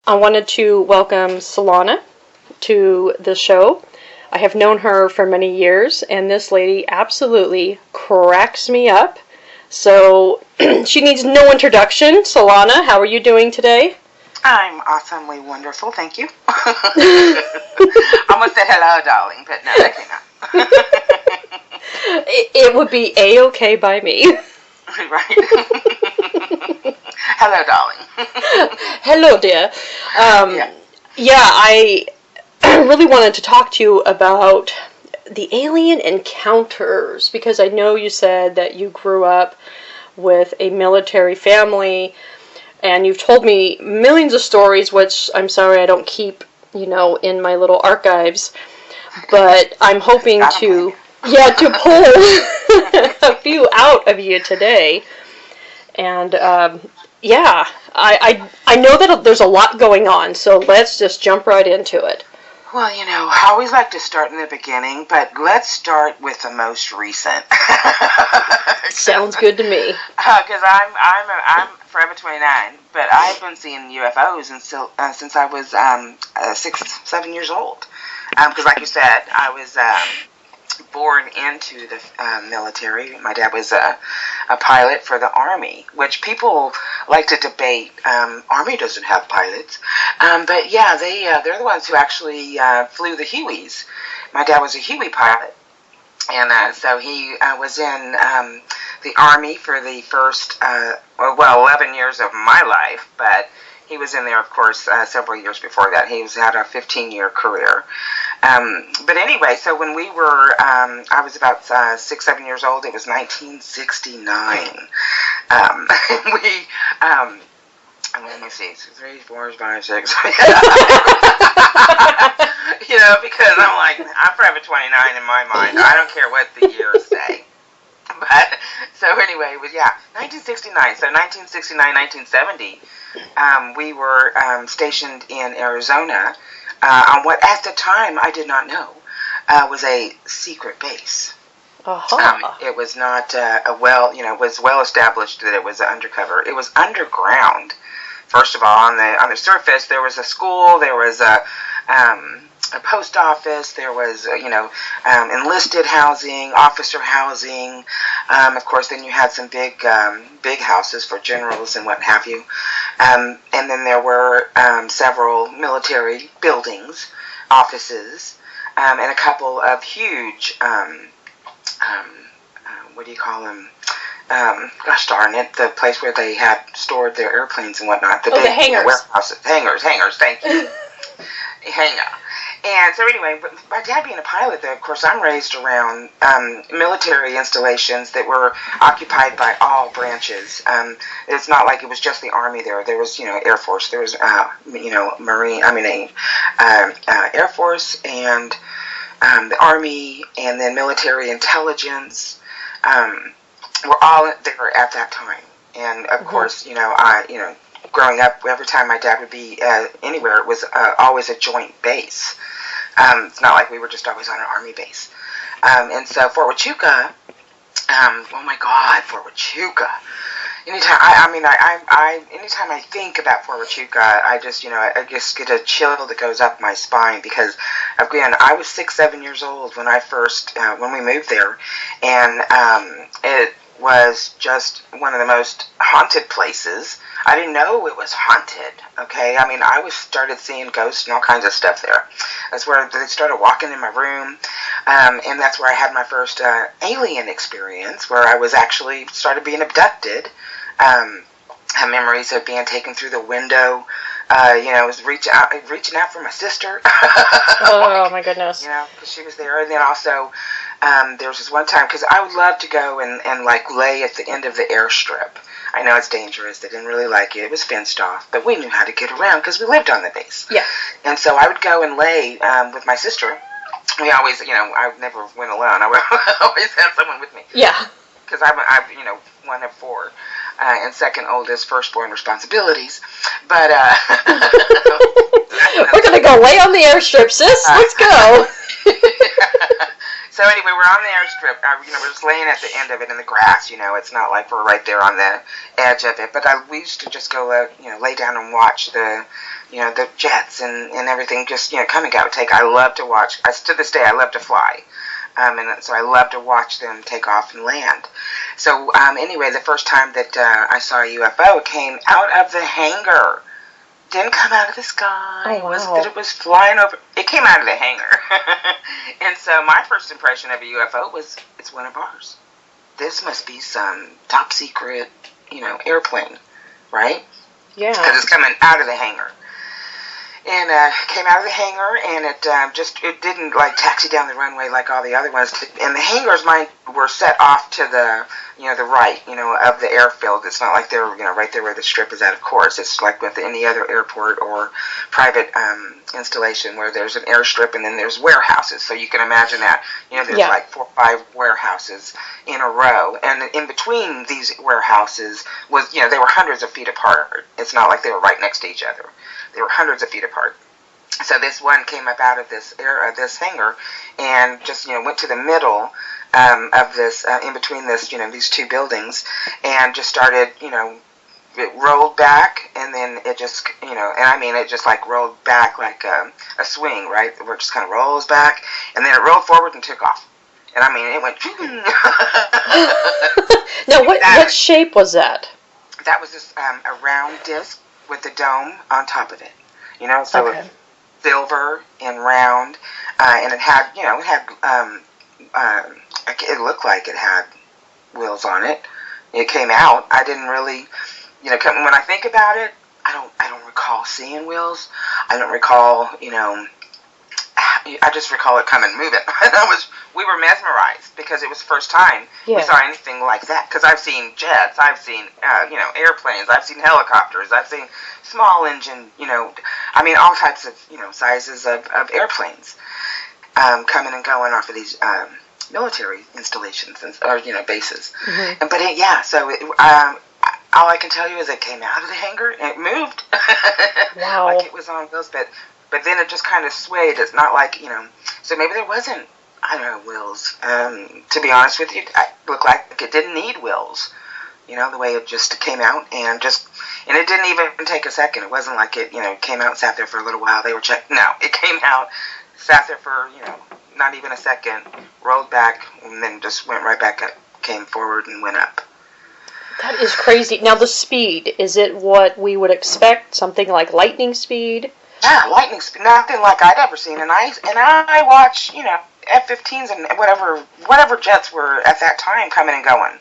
I wanted to welcome Solana to the show. I have known her for many years, and this lady absolutely cracks me up. So she needs no introduction. Solana, how are you doing today? I'm awesomely wonderful, thank you. Almost said hello, darling, but no, that came out. It would be A-okay by me. Right. Hello, darling. Hello, dear. I really wanted to talk to you about the alien encounters, because I know you said that you grew up with a military family, and you've told me millions of stories, which I'm sorry I don't keep, in my little archives, but I'm hoping to pull a few out of you today. And I know that there's a lot going on, so let's just jump right into it. Well, I always like to start in the beginning, but let's start with the most recent. Sounds good to me. Because I'm forever 29, but I've been seeing UFOs since I was 6-7 years old. Because, like you said, I was born into the military. My dad was a pilot for the Army, which people like to debate. Army doesn't have pilots, but yeah, they're the ones who actually flew the Hueys. My dad was a Huey pilot, and so he was in the Army for the first 11 years of my life, but he was in there, of course, several years before that. He had a 15-year career. But anyway, so when we were, I was about 6-7 years old. It was 1969. Let me see, 3, 4, 5, 6. Because I'm forever 29 in my mind. I don't care what the years say. But, so anyway, 1969. So 1969, 1970, we were stationed in Arizona on what at the time I did not know was a secret base. Uh-huh. It was not it was well established that it was undercover. It was underground. First of all, on the surface, there was a school, there was a post office, there was enlisted housing, officer housing. Of course, then you had some big houses for generals and what have you. And then there were several military buildings, offices, and a couple of huge what do you call them? Gosh darn it, the place where they had stored their airplanes and whatnot. The hangars. Warehouses. Hangars, thank you. Hangar. And so anyway, my dad being a pilot, though, of course, I'm raised around military installations that were occupied by all branches. It's not like it was just the Army there. There was, Air Force. There was, Air Force and the Army, and then military intelligence were all there at that time. And of course, growing up, every time my dad would be anywhere, it was always a joint base. It's not like we were just always on an Army base. And so Fort Huachuca, oh my God, Fort Huachuca. Anytime anytime I think about Fort Huachuca, I just get a chill that goes up my spine, because again, I was 6-7 years old when when we moved there, and it was just one of the most haunted places. I didn't know it was haunted, okay? I started seeing ghosts and all kinds of stuff there. That's where they started walking in my room, and that's where I had my first alien experience, where I was actually started being abducted. Had memories of being taken through the window. I was reaching out for my sister. Oh my goodness. Because she was there. And then also, there was this one time, because I would love to go and lay at the end of the airstrip. I know it's dangerous. They didn't really like it. It was fenced off, but we knew how to get around because we lived on the base. Yeah. And so I would go and lay with my sister. We always, I never went alone. I would always have someone with me. Yeah. Because I'm one of 4. And second oldest, firstborn responsibilities. But we're gonna go lay on the airstrip, sis. Let's go. So anyway, we're on the airstrip. We're just laying at the end of it in the grass. It's not like we're right there on the edge of it. But we used to just go, lay down and watch the the jets and everything just, come and go. I love to watch. To this day, I love to fly. And so I love to watch them take off and land. So anyway, the first time that I saw a UFO, it came out of the hangar. Didn't come out of the sky. Oh, wow. It wasn't that it was flying over. It came out of the hangar. And so my first impression of a UFO was, it's one of ours. This must be some top secret, airplane, right? Yeah. Because it's coming out of the hangar. And came out of the hangar, and it didn't like taxi down the runway like all the other ones. And the hangars, mine, were set off to the the right, of the airfield. It's not like they're right there where the strip is at. Of course, it's like with any other airport or private installation where there's an airstrip and then there's warehouses. So you can imagine that there's like 4 or 5 warehouses in a row, and in between these warehouses was they were hundreds of feet apart. It's not like they were right next to each other. They were hundreds of feet apart. So this one came up out of this hangar, and just went to the middle of this, in between this, these two buildings, and just started, it rolled back, and then it just, and I mean, it just like rolled back like a swing, right? Where it just kind of rolls back, and then it rolled forward and took off. And I mean, it went. Now, what shape was that? That was just a round disc with the dome on top of it, so okay. It was silver and round, and it had, it looked like it had wheels on it. It came out. I didn't really, when I think about it, I don't recall seeing wheels. I don't recall, I just recall it coming moving. We were mesmerized because it was the first time we saw anything like that. Because I've seen jets, I've seen, airplanes, I've seen helicopters, I've seen small engine, I mean, all types of, sizes of airplanes coming and going off of these military installations or bases. Mm-hmm. All I can tell you is it came out of the hangar and it moved. Wow. Like it was on wheels, but then it just kind of swayed. It's not like, so maybe there wasn't, I don't know, wheels. To be honest with you, it looked like it didn't need wheels. The way it just came out and it didn't even take a second. It wasn't like it, came out and sat there for a little while. They were checking. No, it came out, sat there for, not even a second, rolled back, and then just went right back up, came forward and went up. That is crazy. Now, the speed, is it what we would expect? Something like lightning speed? Yeah, lightning speed. Nothing like I'd ever seen. And I watch, F-15s and whatever jets were at that time coming and going.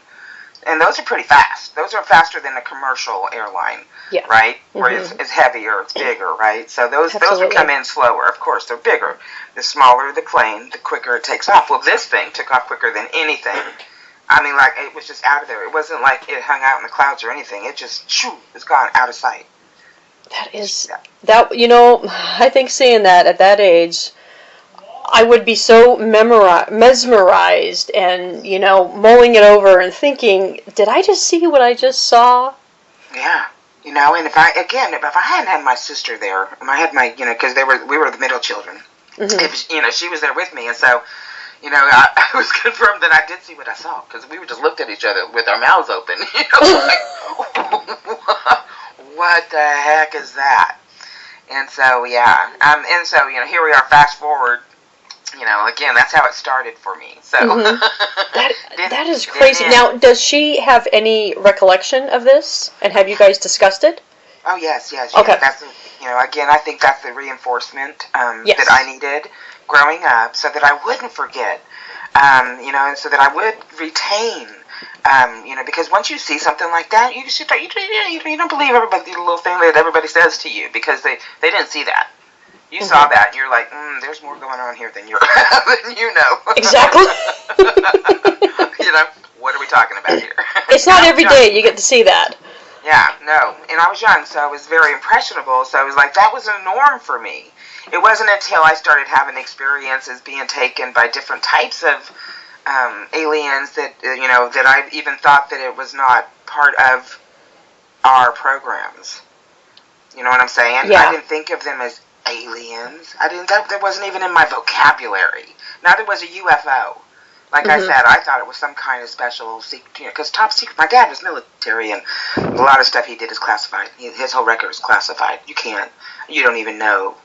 And those are pretty fast. Those are faster than a commercial airline, right? Mm-hmm. Where it's heavier, it's bigger, right? So those would come in slower. Of course, they're bigger. The smaller the plane, the quicker it takes off. Well, this thing took off quicker than anything. I mean, like, it was just out of there. It wasn't like it hung out in the clouds or anything. It just, it's gone out of sight. That is, I think seeing that at that age, I would be so mesmerized and, mulling it over and thinking, did I just see what I just saw? Yeah. And if I hadn't had my sister there, I had my, because we were the middle children. Mm-hmm. If, she was there with me, and so, I was confirmed that I did see what I saw, because we just looked at each other with our mouths open, like, what the heck is that? And so, here we are, fast forward, again, that's how it started for me. So mm-hmm. that is crazy. Now, does she have any recollection of this? And have you guys discussed it? Oh, yes. Okay. That's, again, I think that's the reinforcement that I needed growing up, so that I wouldn't forget, and so that I would retain, because once you see something like that, you don't believe everybody, the little thing that everybody says to you, because they didn't see that. You mm-hmm. saw that, and you're like, there's more going on here than you know. Exactly. What are we talking about here? It's not every day you get to see that. Yeah, no. And I was young, so I was very impressionable, so I was like, that was a norm for me. It wasn't until I started having experiences being taken by different types of aliens that, that I even thought that it was not part of our programs. You know what I'm saying? Yeah. I didn't think of them as aliens. That wasn't even in my vocabulary. Neither was a UFO. Like I said, I thought it was some kind of special secret, because top secret. My dad was military, and a lot of stuff he did is classified. His whole record is classified. You don't even know.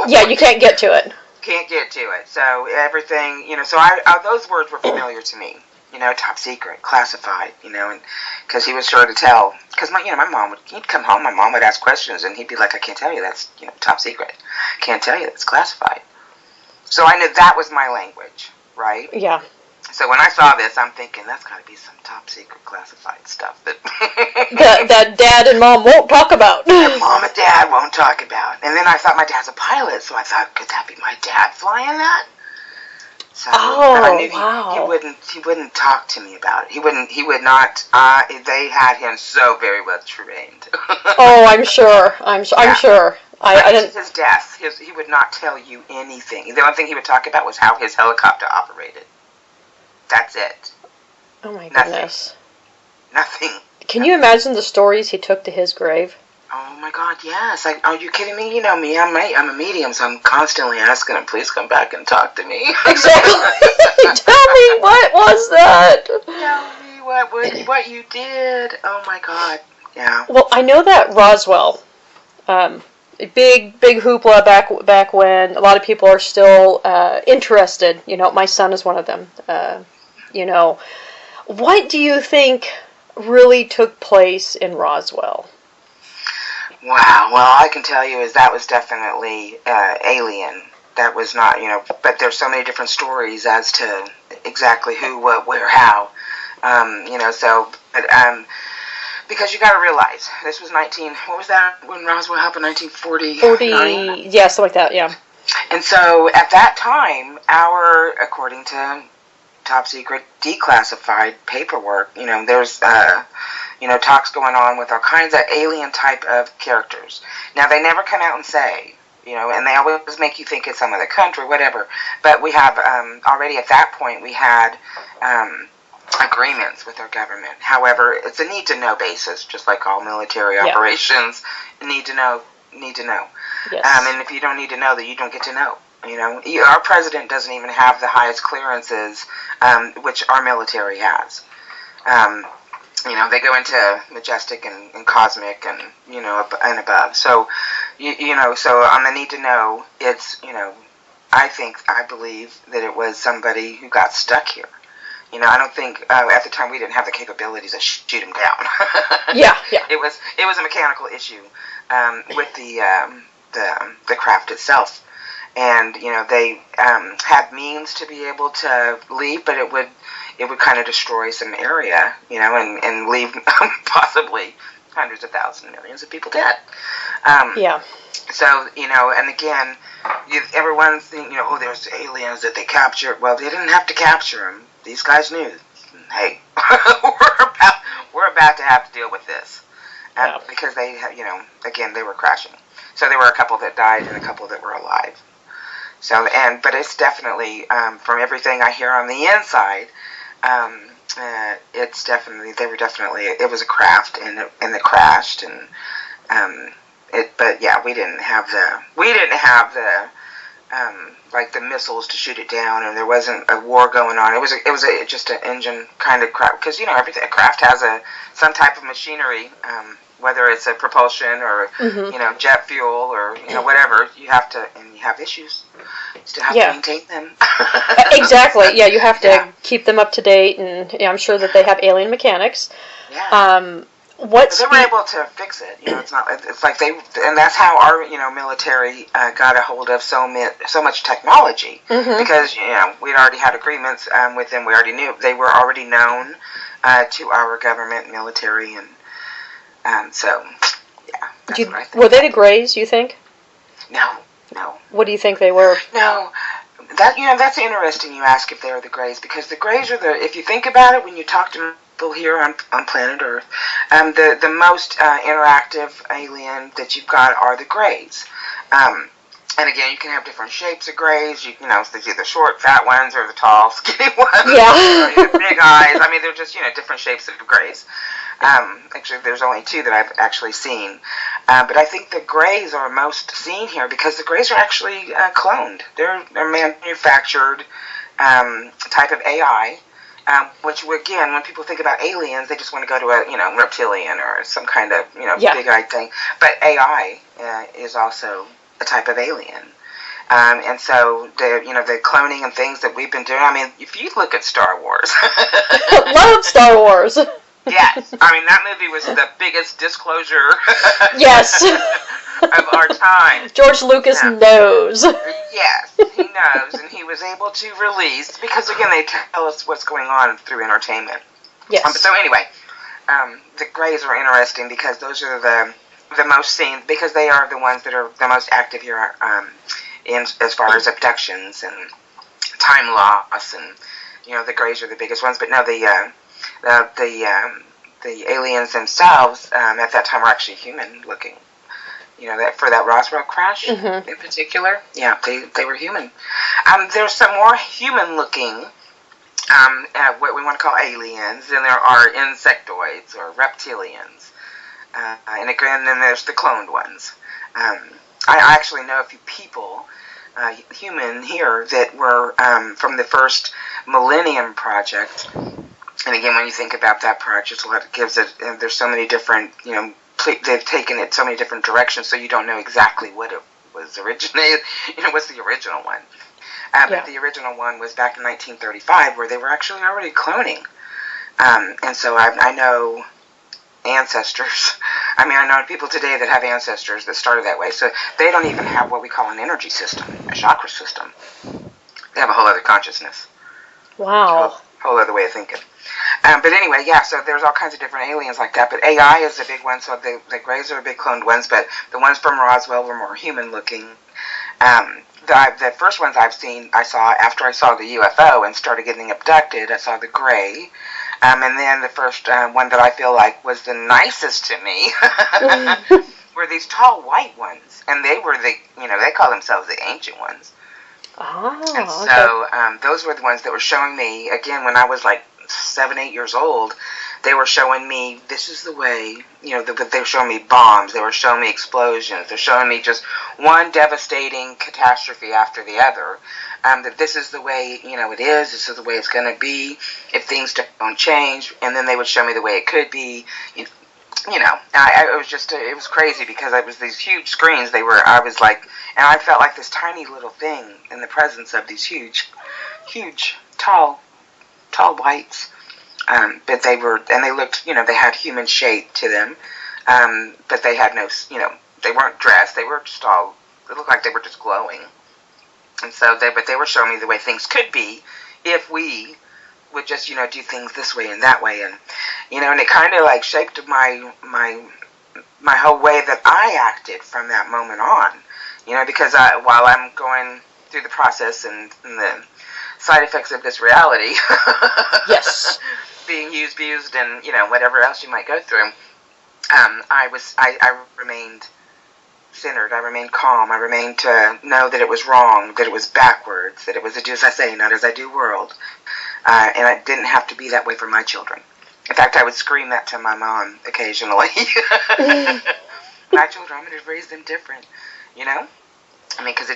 Yeah, you can't get to it. Can't get to it. So everything, so those words were familiar to me. Top secret, classified, and because he was sure to tell. Because my mom he'd come home, my mom would ask questions, and he'd be like, I can't tell you, that's, top secret. Can't tell you, that's classified. So I knew that was my language, right? Yeah. So when I saw this, I'm thinking, that's got to be some top secret classified stuff that that Dad and Mom won't talk about. That Mom and Dad won't talk about. And then I thought my dad's a pilot, so I thought, could that be my dad flying that? So I knew he wouldn't talk to me about it. He would not. They had him so very well trained. Oh, I'm sure. I'm sure. I didn't. His death. He would not tell you anything. The only thing he would talk about was how his helicopter operated. That's it. Oh my goodness. Nothing. Can you imagine the stories he took to his grave? Oh my God, yes. Are you kidding me? You know me. I'm a medium, so I'm constantly asking him, please come back and talk to me. Exactly. Tell me, what was that? Tell me what you did. Oh my God. Yeah. Well, I know that Roswell, big hoopla back when. A lot of people are still interested. My son is one of them. What do you think really took place in Roswell? Wow. Well, all I can tell you is that was definitely alien. That was not, but there's so many different stories as to exactly who, what, where, how. Because you got to realize, this was what was that when Roswell happened, 1940? Yeah, something like that, yeah. And so at that time, according to top secret declassified paperwork, there's talks going on with all kinds of alien type of characters. Now, they never come out and say, and they always make you think it's some other country, whatever. But we have, already at that point, we had agreements with our government. However, it's a need-to-know basis, just like all military operations. Need to know. Yes. And if you don't need to know, then you don't get to know. Our president doesn't even have the highest clearances, which our military has. They go into majestic and cosmic and, and above. So, so on the need to know, it's, I believe that it was somebody who got stuck here. I don't think, at the time we didn't have the capabilities to shoot him down. Yeah. It was a mechanical issue, with the craft itself. And, they had means to be able to leave, but it would kind of destroy some area, and leave possibly hundreds of thousands, millions of people dead. Yeah. So, and again, everyone's thinking, there's aliens that they captured. Well, they didn't have to capture them. These guys knew, hey, we're about to have to deal with this. Because they, again, they were crashing. So there were a couple that died and a couple that were alive. So, but it's definitely, from everything I hear on the inside, it's definitely, it was a craft and it crashed but yeah, we didn't have the like the missiles to shoot it down, and there wasn't a war going on. It was just an engine kind of craft, because a craft has some type of machinery, whether it's a propulsion or jet fuel or whatever. You have to, and you have issues. You still have to maintain them. Exactly. Yeah, you have to keep them up to date, and I'm sure that they have alien mechanics. Yeah. They were able to fix it. It's not. It's like and that's how our military got a hold of so much technology, because we'd already had agreements with them. We already knew they were already known to our government, military, and so yeah. Were they the Greys? You think? No. What do you think they were? No. That's interesting. You ask if they were the Greys, because the Greys are if you think about it, when you talk to people here on planet Earth, the most interactive alien that you've got are the Greys. And again, you can have different shapes of Greys. There's either short, fat ones, or the tall, skinny ones. Yeah. Big eyes. I mean, they're just different shapes of Greys. Actually, there's only two that I've actually seen. But I think the Greys are most seen here because the Greys are actually cloned. They're manufactured type of AI. Which, again, when people think about aliens, they just want to go to a reptilian or some kind of big-eyed thing. But AI is also a type of alien, and so the cloning and things that we've been doing. I mean, if you look at Star Wars, love Star Wars. Yes, I mean that movie was the biggest disclosure. Yes. Of our time. George Lucas knows. Yes, he knows, and he was able to release, because again, they tell us what's going on through entertainment. Yes. So anyway, the Greys are interesting because those are the most seen, because they are the ones that are the most active here in as far as abductions and time loss, and the Greys are the biggest ones. But no, the aliens themselves at that time were actually human looking. That for that Roswell crash in particular, they were human. There's some more human-looking, what we want to call aliens, and there are insectoids or reptilians, and again, then there's the cloned ones. I actually know a few people, human here, that were from the first Millennium Project. And again, when you think about that project, it gives it. There's so many different, they've taken it so many different directions, so you don't know exactly what it was originated. What's the original one? But the original one was back in 1935, where they were actually already cloning. And so I know ancestors. I mean, I know people today that have ancestors that started that way. So they don't even have what we call an energy system, a chakra system. They have a whole other consciousness. Wow. A whole other way of thinking. But anyway, so there's all kinds of different aliens like that. But AI is a big one, so the Greys are big cloned ones, but the ones from Roswell were more human-looking. The first ones I saw after I saw the UFO and started getting abducted, I saw the Grey. And then the first one that I feel like was the nicest to me were these tall white ones. And they were they call themselves the ancient ones. Oh, and so those were the ones that were showing me, again, when I was like 7, 8 years old, they were showing me, this is the way, they were showing me bombs, they were showing me explosions, they're showing me just one devastating catastrophe after the other, that this is the way, it is, this is the way it's going to be, if things don't change, and then they would show me the way it could be, it was crazy, because it was these huge screens, I was like, and I felt like this tiny little thing in the presence of these huge, tall whites, but they looked, they had human shape to them, but they had no, they weren't dressed, they were just it looked like they were just glowing, and so but they were showing me the way things could be if we would just, do things this way and that way, and, and it kind of like shaped my whole way that I acted from that moment on, because while I'm going through the process and the side effects of this reality, yes, being abused, and whatever else you might go through, I remained centered. I remained calm. I remained to know that it was wrong, that it was backwards, that it was a do as I say, not as I do world, and I didn't have to be that way for my children. In fact, I would scream that to my mom occasionally. My children, I'm going to raise them different, I mean, because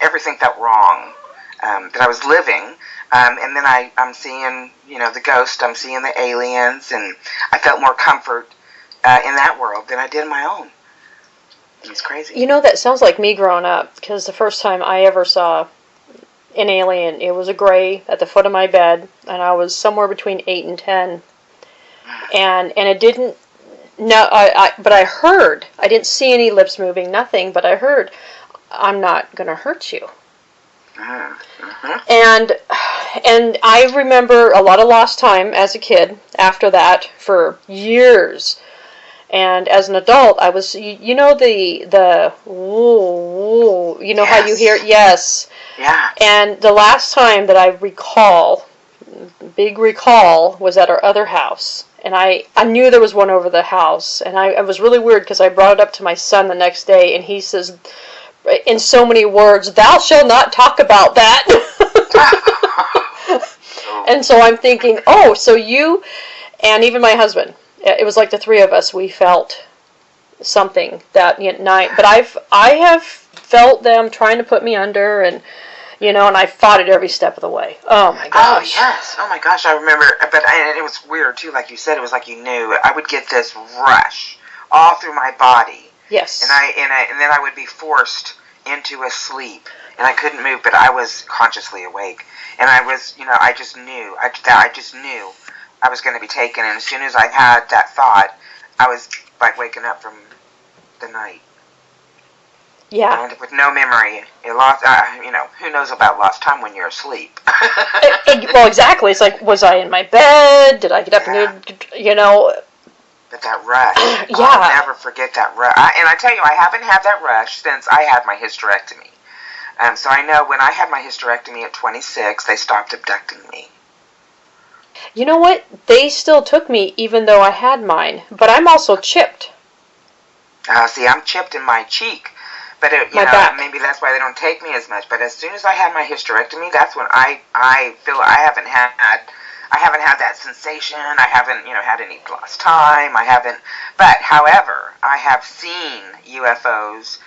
everything felt wrong. That I was living, and then I'm seeing, the ghost, I'm seeing the aliens, and I felt more comfort in that world than I did in my own. It's crazy. That sounds like me growing up, because the first time I ever saw an alien, it was a Grey at the foot of my bed, and I was somewhere between 8 and 10, and it didn't, but I heard, I didn't see any lips moving, nothing, but I heard, I'm not going to hurt you. And I remember a lot of lost time as a kid after that for years. And as an adult, I was, the woo, yes. How you hear it? Yes. Yeah. And the last time that I recall, big recall, was at our other house. And I knew there was one over the house. And I was really weird because I brought it up to my son the next day, and he says, in so many words, thou shalt not talk about that. And so I'm thinking, so you, and even my husband, it was like the three of us, we felt something that night. But I have felt them trying to put me under, and you know, and I fought it every step of the way. Oh my Oh, gosh. yes. Oh, my gosh, I remember. But and it was weird, too, like you said. It was like you knew. I would get this rush all through my body. Yes. And then I would be forced into a sleep. And I couldn't move, but I was consciously awake. And I was, you know, I just knew. I just knew I was going to be taken. And as soon as I had that thought, I was, like, waking up from the night. Yeah. And with no memory, it lost. You know, who knows about lost time when you're asleep? Well, exactly. It's like, was I in my bed? Did I get up and, you know? But that rush, yeah. I'll never forget that rush. And I tell you, I haven't had that rush since I had my hysterectomy. So I know when I had my hysterectomy at 26, they stopped abducting me. You know what? They still took me even though I had mine, but I'm also chipped. See, I'm chipped in my cheek. But, you know, back. Maybe that's why they don't take me as much. But as soon as I had my hysterectomy, that's when I feel I haven't had that sensation. I haven't, you know, had any lost time. I haven't. But, however, I have seen UFOs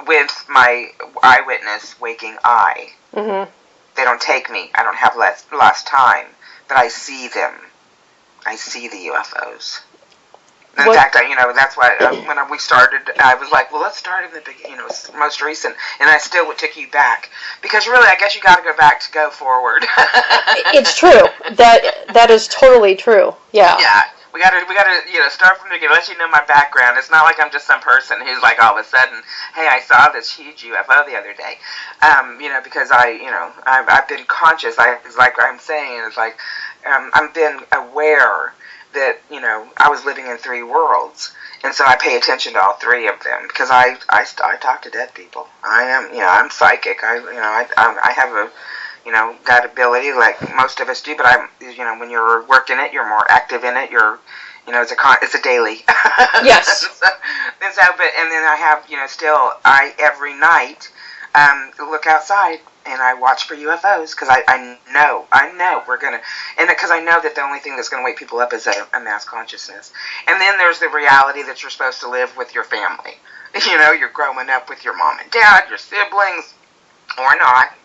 with my eyewitness waking eye. Mm-hmm. They don't take me. I don't have lost time. But I see them. I see the UFOs. In fact, you know, that's why when we started, I was like, well, let's start in the beginning, you know, most recent, and I still would take you back because really, I guess you got to go back to go forward. It's true. That is totally true. Yeah. Yeah. We gotta, you know, start from the beginning. Let you know my background. It's not like I'm just some person who's like all of a sudden, hey, I saw this huge UFO the other day. You know, because I've been conscious. It's like I'm saying, it's like I've been aware that, you know, I was living in three worlds, and so I pay attention to all three of them because I talk to dead people. I am, you know, I'm psychic. I have a, you know, that ability like most of us do. But I'm, you know, when you're working it, you're more active in it. You're, you know, it's a daily. Yes. and then I have, you know, still every night look outside. And I watch for UFOs because I know we're going to, and because I know that the only thing that's going to wake people up is a mass consciousness. And then there's the reality that you're supposed to live with your family. You know, you're growing up with your mom and dad, your siblings, or not,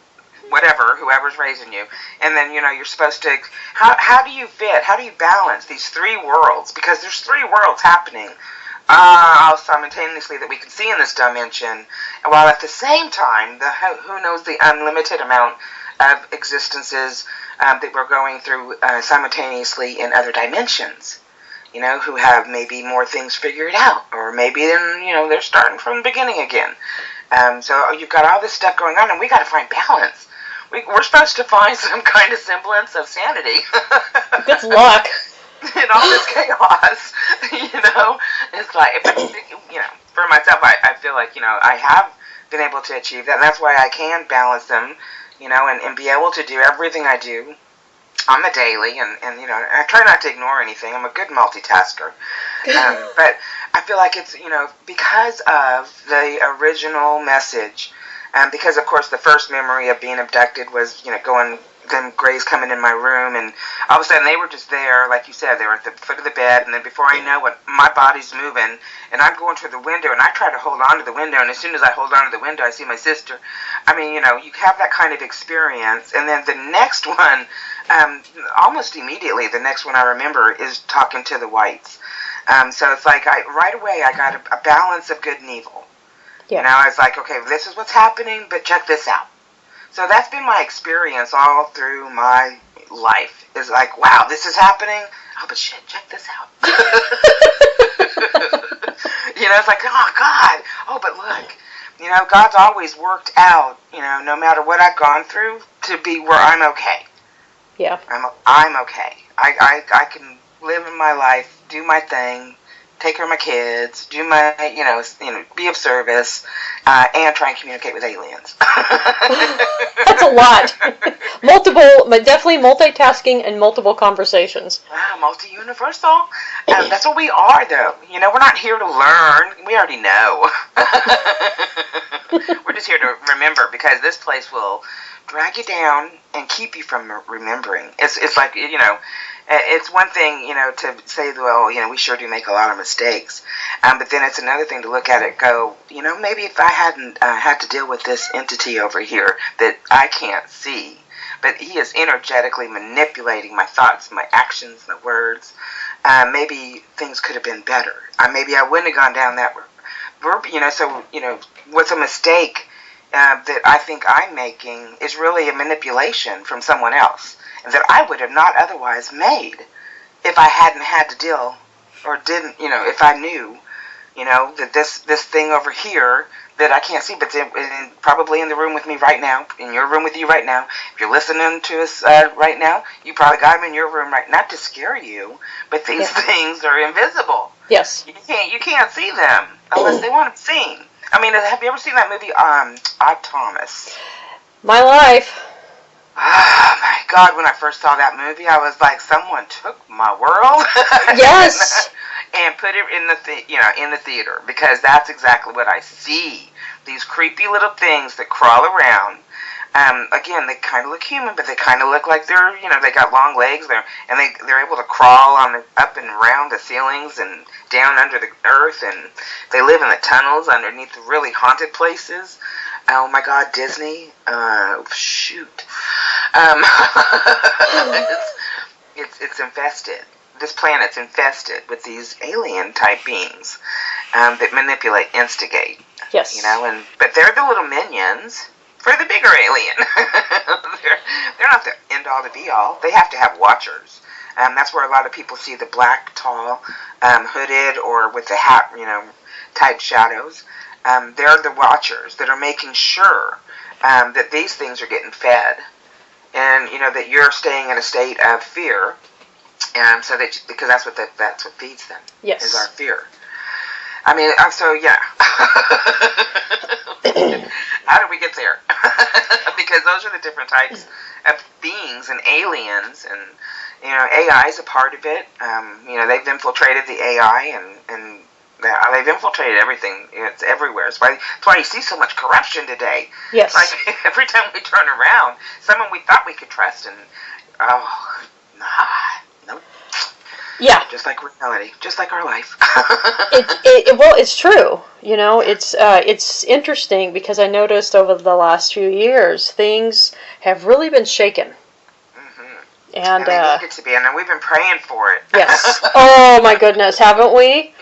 whatever, whoever's raising you. And then, you know, you're supposed to, how do you fit, how do you balance these three worlds? Because there's three worlds happening all simultaneously that we can see in this dimension, while at the same time, who knows the unlimited amount of existences that we're going through simultaneously in other dimensions, you know, who have maybe more things figured out, or maybe then, you know, they're starting from the beginning again. So you've got all this stuff going on, and we got to find balance. We're supposed to find some kind of semblance of sanity. Good luck. In all this chaos, you know, it's like, but, you know, for myself, I feel like, you know, I have been able to achieve that, and that's why I can balance them, you know, and be able to do everything I do on the daily, and you know, I try not to ignore anything. I'm a good multitasker, but I feel like it's, you know, because of the original message, because, of course, the first memory of being abducted was, you know, them grays coming in my room, and all of a sudden they were just there, like you said, they were at the foot of the bed, and then before I know it, my body's moving, and I'm going to the window, and I try to hold on to the window, and as soon as I hold on to the window, I see my sister. I mean, you know, you have that kind of experience, and then the next one, almost immediately, the next one I remember is talking to the whites. So it's like, right away, I got a balance of good and evil. Yeah. You know, I was like, okay, this is what's happening, but check this out. So that's been my experience all through my life. It's like, wow, this is happening. Oh, but shit, check this out. You know, it's like, oh, God. Oh, but look. You know, God's always worked out, you know, no matter what I've gone through, to be where I'm okay. Yeah. I'm okay. I can live in my life, do my thing, take care of my kids, do my, you know, be of service, and try and communicate with aliens. That's a lot. Multiple, but definitely multitasking and multiple conversations. Wow, multi-universal. That's what we are, though. You know, we're not here to learn. We already know. We're just here to remember, because this place will drag you down and keep you from remembering. It's like, you know, It's one thing, to say, well, we sure do make a lot of mistakes. But then it's another thing to look at it and go, maybe if I hadn't had to deal with this entity over here that I can't see, but he is energetically manipulating my thoughts, my actions, my words, maybe things could have been better. Maybe I wouldn't have gone down that road. So, what's a mistake that I think I'm making is really a manipulation from someone else that I would have not otherwise made if I hadn't had to deal or didn't, if I knew, that this thing over here that I can't see, but probably in the room with me right now, in your room with you right now, if you're listening to us right now, you probably got them in your room right, not to scare you, but these things are invisible. Yes. You can't see them unless they want to be seen. I mean, have you ever seen that movie, Odd Thomas? My life. Oh my God! When I first saw that movie, I was like, "Someone took my world." Yes. and put it in the theater, because that's exactly what I see. These creepy little things that crawl around. Again, they kind of look human, but they kind of look like they're, they got long legs. They're able to crawl up and around the ceilings and down under the earth, and they live in the tunnels underneath the really haunted places. Oh my God, Disney! Shoot, it's infested. This planet's infested with these alien type beings that manipulate, instigate. Yes. But they're the little minions for the bigger alien. they're not the end all to be all. They have to have watchers. That's where a lot of people see the black, tall, hooded, or with the hat, type shadows. They're the watchers that are making sure that these things are getting fed, and that you're staying in a state of fear, and so that because that's what feeds them. Yes, is our fear. I mean, so yeah. How did we get there? Because those are the different types of beings and aliens, and AI is a part of it. They've infiltrated the AI, and they've infiltrated everything. It's everywhere. That's why you see so much corruption today. Yes. Like every time we turn around, someone we thought we could trust, and nope. Yeah. Just like reality, just like our life. It's true. It's interesting because I noticed over the last few years things have really been shaken. Mm-hmm. And they need it to be, and we've been praying for it. Yes. Oh my goodness, haven't we?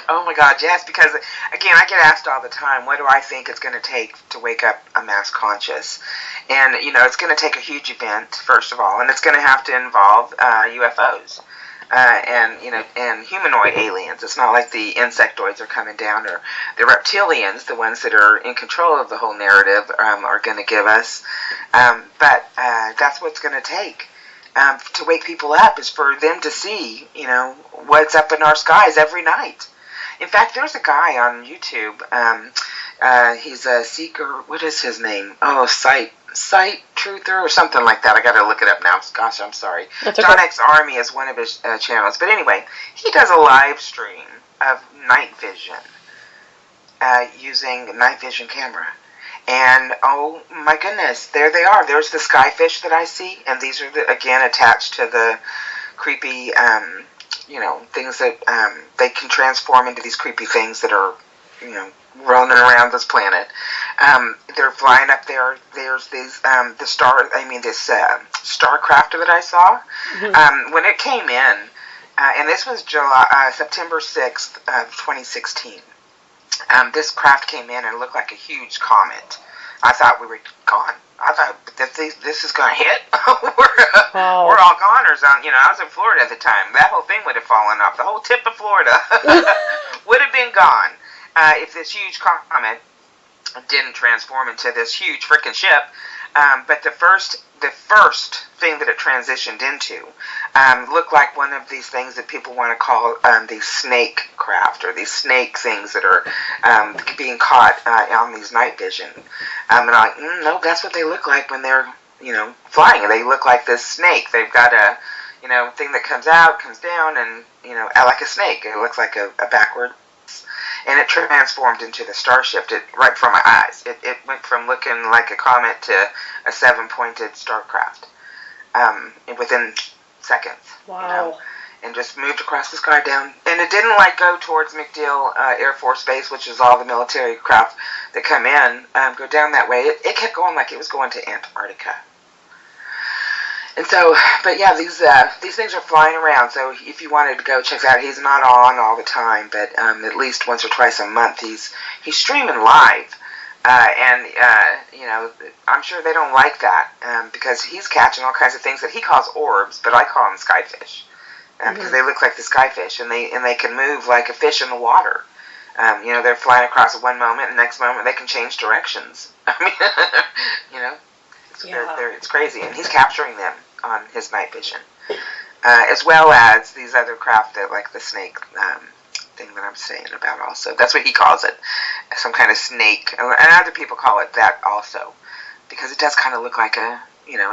Oh my God, yes, because again, I get asked all the time, what do I think it's going to take to wake up a mass conscious? And, it's going to take a huge event, first of all, and it's going to have to involve UFOs. And humanoid aliens. It's not like the insectoids are coming down, or the reptilians, the ones that are in control of the whole narrative, are going to give us. But that's what's going to take to wake people up, is for them to see, what's up in our skies every night. In fact, there's a guy on YouTube. He's a seeker. What is his name? Oh, Sight Truther or something like that. I got to look it up now. Gosh, I'm sorry. That's okay. John X Army is one of his channels. But anyway, he does a live stream of night vision using night vision camera. And oh my goodness, there they are. There's the skyfish that I see, and these are again attached to the creepy, things that they can transform into these creepy things that are, running around this planet. They're flying up there. There's these this starcraft that I saw. Mm-hmm. When it came in, and this was September 6th, 2016. This craft came in and it looked like a huge comet. I thought we were gone. I thought this is going to hit. We're all goners. I was in Florida at the time. That whole thing would have fallen off. The whole tip of Florida would have been gone if this huge comet didn't transform into this huge freaking ship. But the first thing that it transitioned into looked like one of these things that people want to call these snake craft, or these snake things that are being caught on these night vision. And I'm like, no, that's what they look like when they're flying. They look like this snake. They've got a thing that comes out, comes down, and like a snake. It looks like a backward. And it transformed into the starship right from my eyes. It went from looking like a comet to a 7-pointed starcraft within seconds. Wow. You know, and just moved across the sky down. And it didn't like go towards MacDill Air Force Base, which is all the military craft that come in, go down that way. It kept going like it was going to Antarctica. And so, but yeah, these things are flying around. So if you wanted to go check that out, he's not on all the time, but at least once or twice a month he's streaming live. You know, I'm sure they don't like that because he's catching all kinds of things that he calls orbs, but I call them skyfish because they look like the skyfish, and they can move like a fish in the water. You know, they're flying across at one moment, and the next moment they can change directions. I mean, you know, it's crazy, and he's capturing them on his night vision, as well as these other craft that like the snake thing that I'm saying about also. That's what he calls it, some kind of snake, and other people call it that also, because it does kind of look like a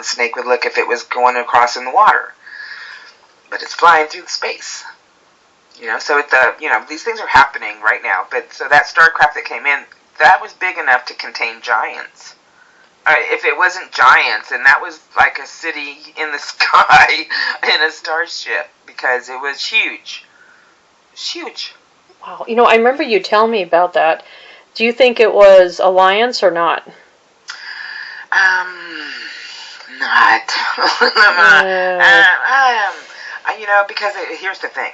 snake would look if it was going across in the water, but it's flying through the space. You know, so these things are happening right now. But so that starcraft that came in, that was big enough to contain giants. If it wasn't giants, then that was like a city in the sky in a starship, because it was huge. It's huge. Wow. You know, I remember you telling me about that. Do you think it was Alliance or not? Not. You know, because here's the thing.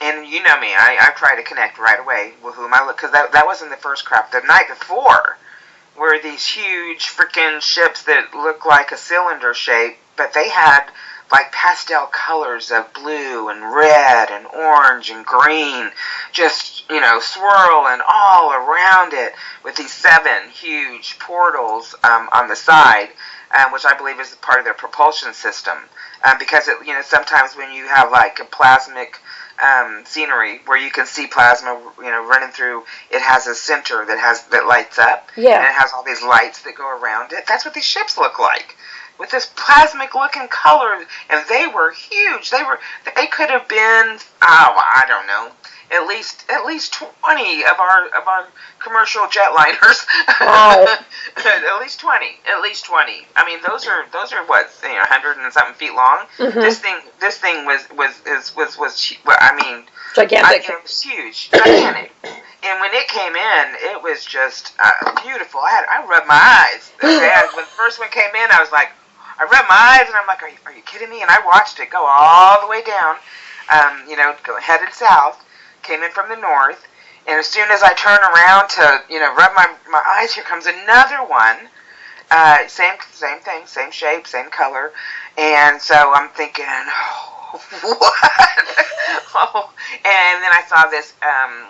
And you know me, I try to connect right away with whom I look, because that wasn't the first craft. The night before were these huge freaking ships that look like a cylinder shape, but they had like pastel colors of blue and red and orange and green, just, you know, swirling all around it with these 7 huge portals on the side, which I believe is part of their propulsion system. Because sometimes when you have like a plasmic scenery where you can see plasma, running through, it has a center that lights up, and it has all these lights that go around it. That's what these ships look like, with this plasmic looking color, and they were huge. They could have been, I don't know, at least 20 of our commercial jetliners. Wow. At least 20. I mean, those are what, 100 and something feet long. Mm-hmm. This thing was I mean, gigantic. It was huge, gigantic. And when it came in, it was just beautiful. I rubbed my eyes. When the first one came in, I was like, I rubbed my eyes, and I'm like, are you kidding me? And I watched it go all the way down, headed south. Came in from the north, and as soon as I turn around to, rub my eyes, here comes another one. Same thing, same shape, same color. And so I'm thinking, what? And then I saw this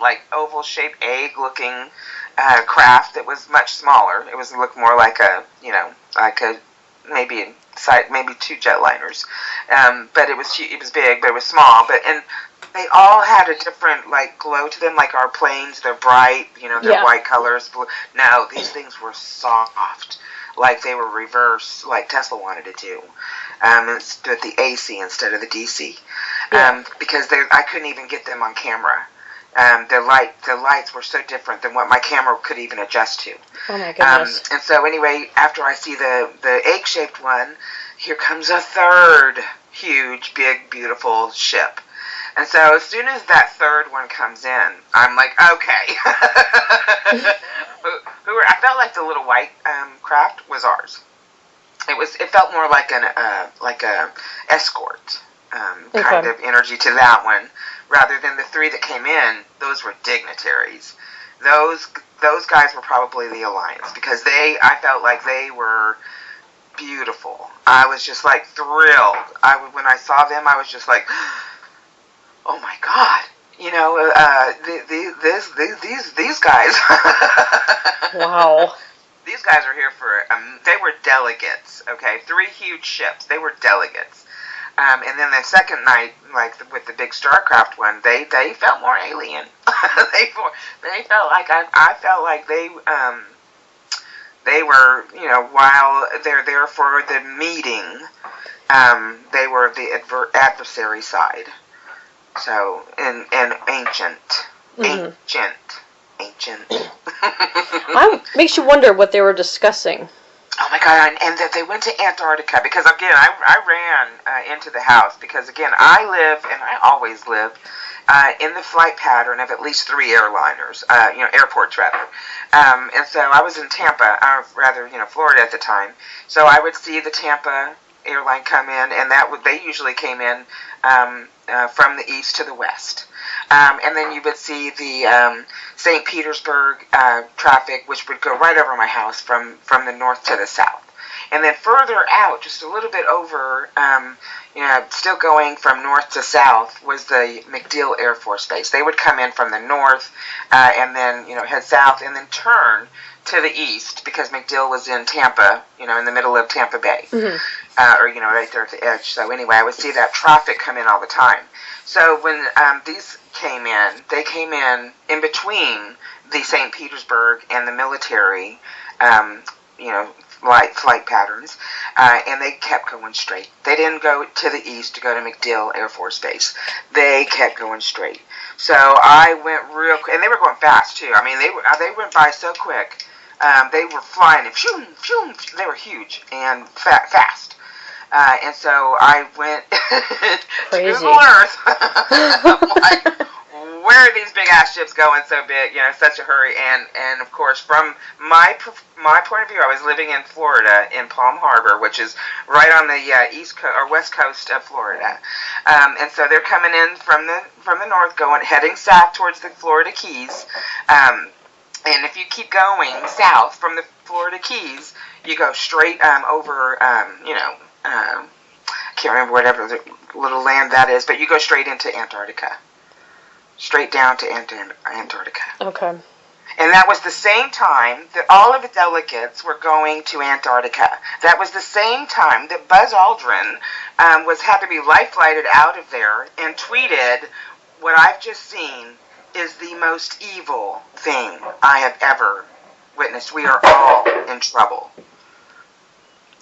like oval-shaped egg-looking craft that was much smaller. It looked more like maybe 2 jetliners. But it was big, but it was small. And they all had a different like glow to them, like our planes. They're bright, they're white colors. Blue. No, these things were soft, like they were reverse, like Tesla wanted to do. With the AC instead of the DC, because I couldn't even get them on camera. The lights were so different than what my camera could even adjust to. Oh my goodness! And so anyway, after I see the egg-shaped one, here comes a third huge, big, beautiful ship. And so as soon as that third one comes in, I'm like, okay. I felt like the little white craft was ours. It felt more like a escort kind of energy to that one, rather than the 3 that came in. Those were dignitaries. Those guys were probably the Alliance, because I felt like they were beautiful. I was just like thrilled. When I saw them, I was just like, oh my God, these guys. Wow. These guys are here for, they were delegates, okay? 3 huge ships, they were delegates. And then the second night, like with the big Starcraft one, they felt more alien. they felt like, I felt like they were, while they're there for the meeting, they were the adversary side. So, and ancient. Makes you wonder what they were discussing. Oh my God! And that they went to Antarctica because again, I ran into the house because again, I live and I always live in the flight pattern of at least 3 airliners, airports rather. And so I was in Tampa, Florida at the time. So I would see the Tampa airline come in, and they usually came in from the east to the west. And then you would see the St. Petersburg traffic, which would go right over my house from the north to the south. And then further out, just a little bit over, still going from north to south, was the MacDill Air Force Base. They would come in from the north and then, head south and then turn to the east because MacDill was in Tampa, in the middle of Tampa Bay, right there at the edge. So anyway, I would see that traffic come in all the time. So when these came in, they came in between the St. Petersburg and the military, flight patterns, and they kept going straight. They didn't go to the east to go to MacDill Air Force Base. They kept going straight. So I went real quick, and they were going fast too. I mean, they went by so quick. They were flying, and phew, phew, they were huge and fast. And so I went to Google Earth. I'm like, where are these big ass ships going so big, such a hurry? And of course, from my point of view, I was living in Florida, in Palm Harbor, which is right on the east coast or west coast of Florida. And so they're coming in from the north, heading south towards the Florida Keys. And if you keep going south from the Florida Keys, you go straight over, I can't remember whatever the little land that is, but you go straight into Antarctica. Straight down to Antarctica. Okay. And that was the same time that all of the delegates were going to Antarctica. That was the same time that Buzz Aldrin had to be life-flighted out of there and tweeted, "What I've just seen is the most evil thing I have ever witnessed. We are all in trouble."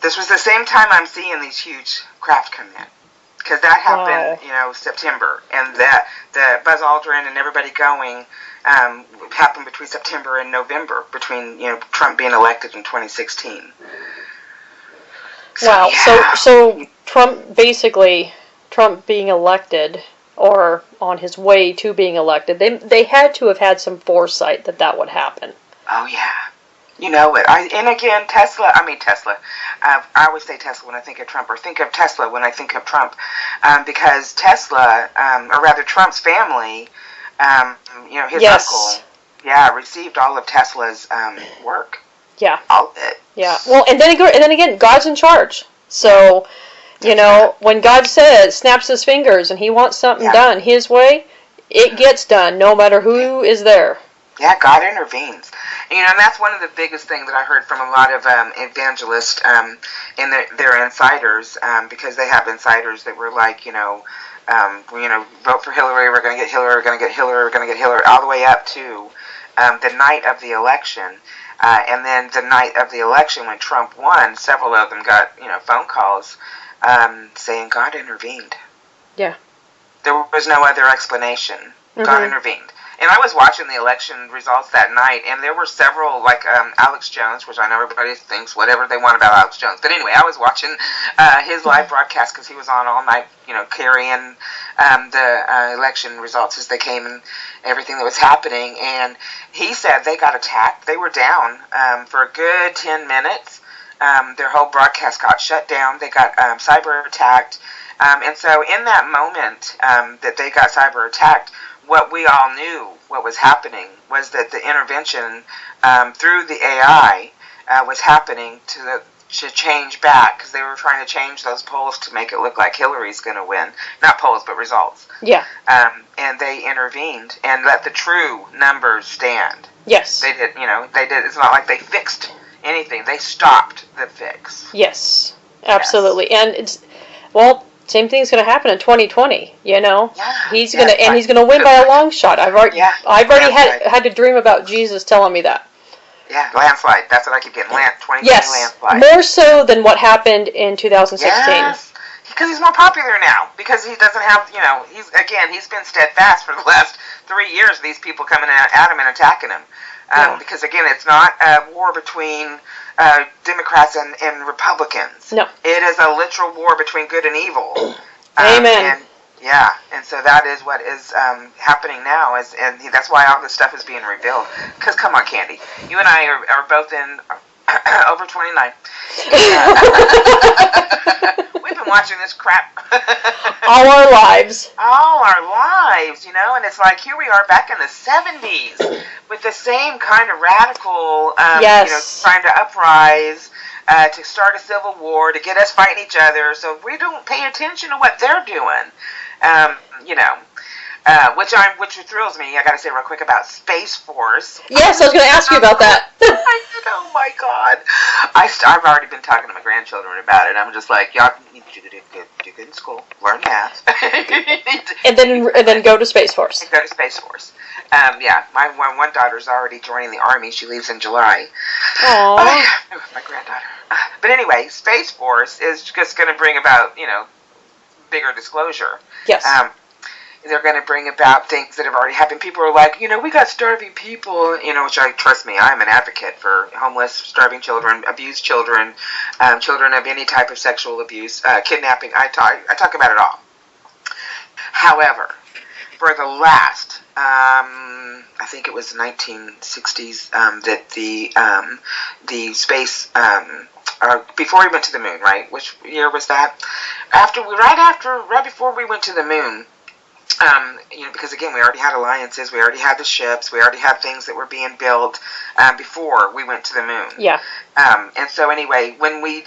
This was the same time I'm seeing these huge craft come in. Because that happened, September. And the Buzz Aldrin and everybody going happened between September and November, between, Trump being elected in 2016. So, wow. Yeah. So Trump being elected, or on his way to being elected, they had to have had some foresight that would happen. Oh, yeah. You know it. And again, Tesla. I always say Tesla when I think of Trump, or think of Tesla when I think of Trump, because Tesla, or rather Trump's family, his uncle, received all of Tesla's work. Yeah. All of it. Yeah. Well, and then again, God's in charge. So, when God snaps his fingers and he wants something done his way, it gets done, no matter who is there. Yeah, God intervenes. And that's one of the biggest things that I heard from a lot of evangelists and their insiders, because they have insiders that were like, vote for Hillary, we're going to get Hillary, we're going to get Hillary, we're going to get Hillary, all the way up to the night of the election. And then the night of the election when Trump won, several of them got, phone calls saying God intervened. Yeah. There was no other explanation. Mm-hmm. God intervened. And I was watching the election results that night, and there were several, like Alex Jones, which I know everybody thinks whatever they want about Alex Jones. But anyway, I was watching his live broadcast because he was on all night, carrying the election results as they came and everything that was happening. And he said they got attacked. They were down for a good 10 minutes. Their whole broadcast got shut down. They got cyber attacked. And so in that moment that they got cyber attacked, what we all knew, what was happening, was that the intervention through the AI was happening to change back, because they were trying to change those polls to make it look like Hillary's going to win. Not polls, but results. Yeah. And they intervened and let the true numbers stand. Yes. They did, they did. It's not like they fixed anything. They stopped the fix. Yes, absolutely. Yes. And same thing's going to happen in 2020. Yeah, he's going to win by a long shot. I've already had to dream about Jesus telling me that. Yeah, landslide. That's what I keep getting. 2020 landslide. More so than what happened in 2016. Yes, because he's more popular now. Because he doesn't have, he's been steadfast for the last 3 years. These people coming at him and attacking him. Because again, it's not a war between Democrats and Republicans. No. It is a literal war between good and evil. Amen. And so that is what is happening now, and that's why all this stuff is being revealed. Because come on, Candy, you and I are both in over 29. We've been watching this crap all our lives. All our lives, and it's like here we are back in the 70s with the same kind of radical, trying to uprise. To start a civil war, to get us fighting each other, so we don't pay attention to what they're doing. Which thrills me. I got to say real quick about Space Force. Yes, I was going to ask you about that. Oh my God! I've already been talking to my grandchildren about it. I'm just like, y'all need to do good in school, learn math, and then go to Space Force. And go to Space Force. My one daughter's already joining the Army. She leaves in July. Aww. My granddaughter. But anyway, Space Force is just going to bring about, bigger disclosure. Yes. They're going to bring about things that have already happened. People are like, we got starving people, which trust me, I'm an advocate for homeless, starving children, abused children, children of any type of sexual abuse, kidnapping. I talk about it all. However, for the last, I think it was the 1960s, that the space, before we went to the moon, right? Which year was that? Right before we went to the moon, because again, we already had alliances, we already had the ships, we already had things that were being built before we went to the moon. Yeah. And so anyway, when we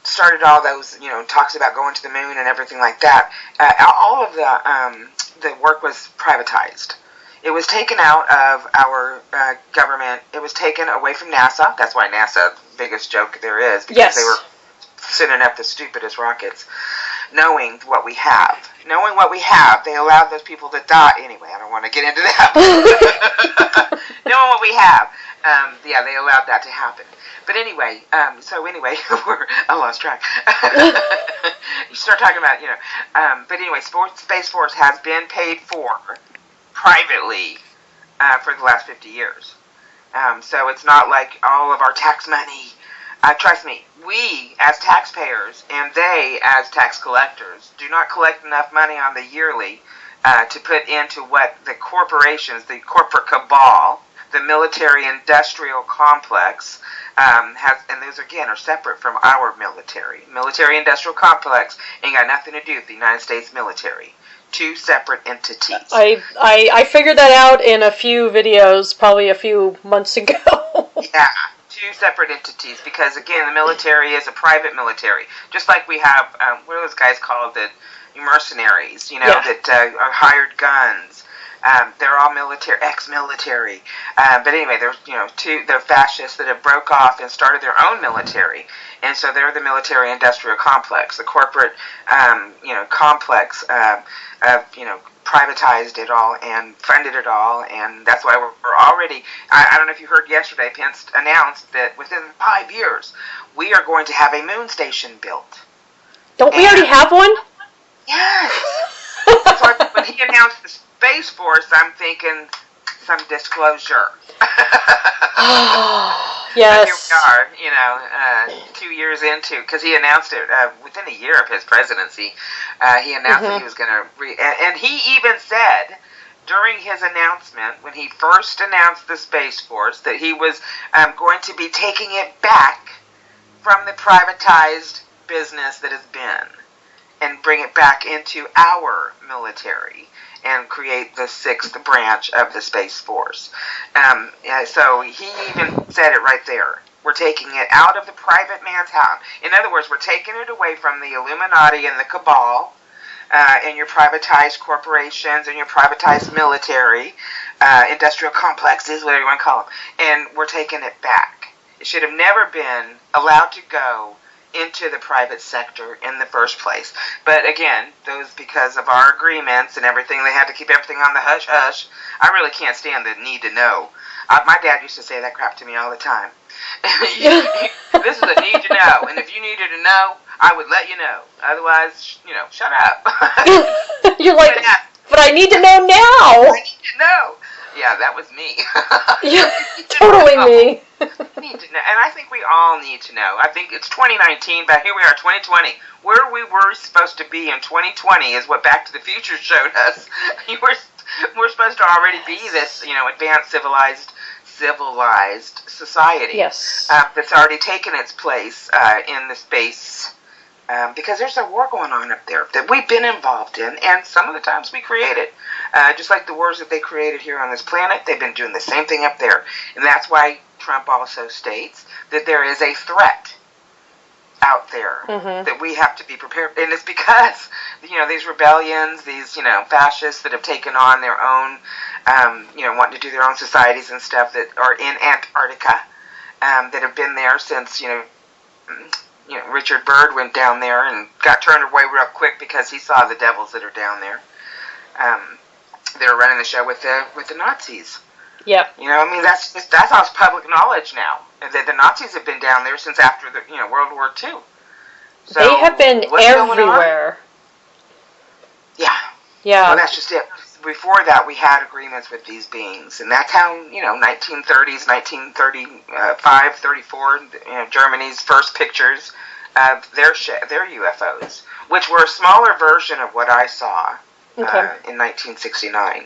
started all those, talks about going to the moon and everything like that, all of the work was privatized. It was taken out of our government. It was taken away from NASA. That's why NASA, biggest joke there is, because they were sending up the stupidest rockets. Knowing what we have, they allowed those people to die. Anyway, I don't want to get into that. Knowing what we have, they allowed that to happen. But anyway, I lost track. You start talking about, but anyway, Space Force has been paid for privately for the last 50 years. So it's not like all of our tax money. Trust me, we as taxpayers and they as tax collectors do not collect enough money on the yearly to put into what the corporations, the corporate cabal, the military-industrial complex has, and those again are separate from our military. Military-industrial complex ain't got nothing to do with the United States military. Two separate entities. I figured that out in a few videos, probably a few months ago. Yeah. Two separate entities, because again, the military is a private military, just like we have what are those guys called, the mercenaries, that are hired guns. They're all military, ex-military, but anyway, there's they're fascists that have broke off and started their own military, and so they're the military-industrial complex, the corporate complex of privatized it all and funded it all, and that's why we're already, I don't know if you heard yesterday, Pence announced that within 5 years we are going to have a moon station built. Don't we already have one? Yes. So when he announced the Space Force, I'm thinking some disclosure. Yes. But here we are, 2 years into, because he announced it within a year of his presidency. He announced that he was going to, and he even said during his announcement, when he first announced the Space Force, that he was going to be taking it back from the privatized business that has been and bring it back into our military and create the 6th branch of the Space Force. So he even said it right there. We're taking it out of the private man's house. In other words, we're taking it away from the Illuminati and the cabal and your privatized corporations and your privatized military, industrial complexes, whatever you want to call them, and we're taking it back. It should have never been allowed to go into the private sector in the first place. But again, those, because of our agreements and everything, they had to keep everything on the hush-hush. I really can't stand the need to know. My dad used to say that crap to me all the time. This is a need to know, and if you needed to know, I would let you know. Otherwise, shut up. You're like, but I need to know now. I need to know. Yeah, that was me. Yeah, totally me. Need to know, and I think we all need to know. I think it's 2019, but here we are, 2020. Where we were supposed to be in 2020 is what Back to the Future showed us. We're supposed to already be this, advanced civilized society. Yes. That's already taken its place in the space. Because there's a war going on up there that we've been involved in, and some of the times we created. Just like the wars that they created here on this planet, they've been doing the same thing up there. And that's why Trump also states that there is a threat out there that we have to be prepared. And it's because, these rebellions, these, fascists that have taken on their own, wanting to do their own societies and stuff that are in Antarctica, that have been there since, Richard Byrd went down there and got turned away real quick because he saw the devils that are down there. They're running the show with the Nazis. Yeah. That's all public knowledge now. That the Nazis have been down there since after the World War II. So they have been everywhere. Yeah. Yeah. Well, that's just it. Before that, we had agreements with these beings, and that's how 1930s, 1935, 34, Germany's first pictures of their UFOs, which were a smaller version of what I saw in 1969.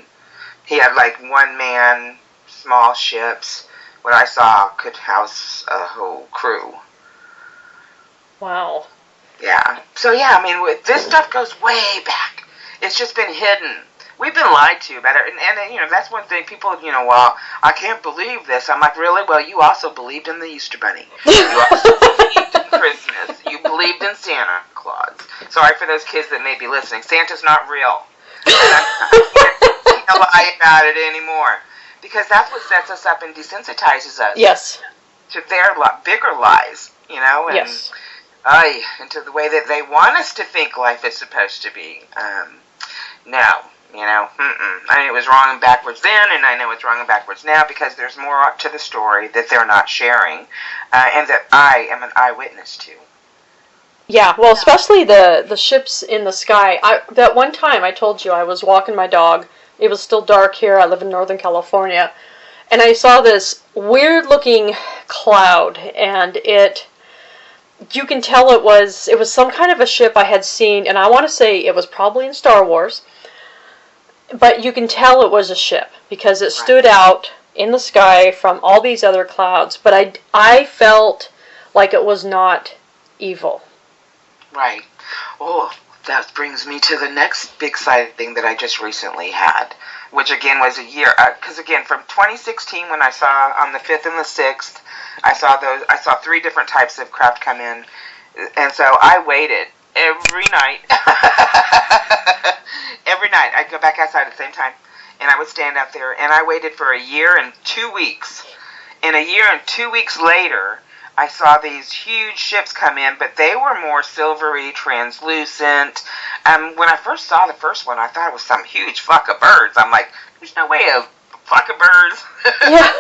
He had like one-man, small ships. What I saw could house a whole crew. Wow. Yeah. So yeah, this stuff goes way back. It's just been hidden. We've been lied to about it, and that's one thing. People, well, I can't believe this. I'm like, really? Well, you also believed in the Easter Bunny. You also believed in Christmas. You believed in Santa Claus. Sorry for those kids that may be listening. Santa's not real. I can't lie about it anymore, because that's what sets us up and desensitizes us. Yes. To their bigger lies, and yes. Into the way that they want us to think life is supposed to be. No. It was wrong and backwards then, and I know it's wrong and backwards now because there's more to the story that they're not sharing, and that I am an eyewitness to. Yeah, well, especially the ships in the sky. That one time I told you I was walking my dog. It was still dark here. I live in Northern California, and I saw this weird-looking cloud, and you can tell it was some kind of a ship I had seen, and I want to say it was probably in Star Wars. But you can tell it was a ship because it stood out in the sky from all these other clouds. But I felt like it was not evil. Right. Oh, that brings me to the next big sighting that I just recently had, which again was a year. Because again, from 2016 when I saw on the 5th and the 6th, I saw 3 different types of craft come in, and so I waited every night. Every night, I'd go back outside at the same time, and I would stand out there, and I waited for a year and 2 weeks. And a year and 2 weeks later, I saw these huge ships come in, but they were more silvery, translucent. When I first saw the first one, I thought it was some huge flock of birds. I'm like, there's no way a flock of birds. Yeah.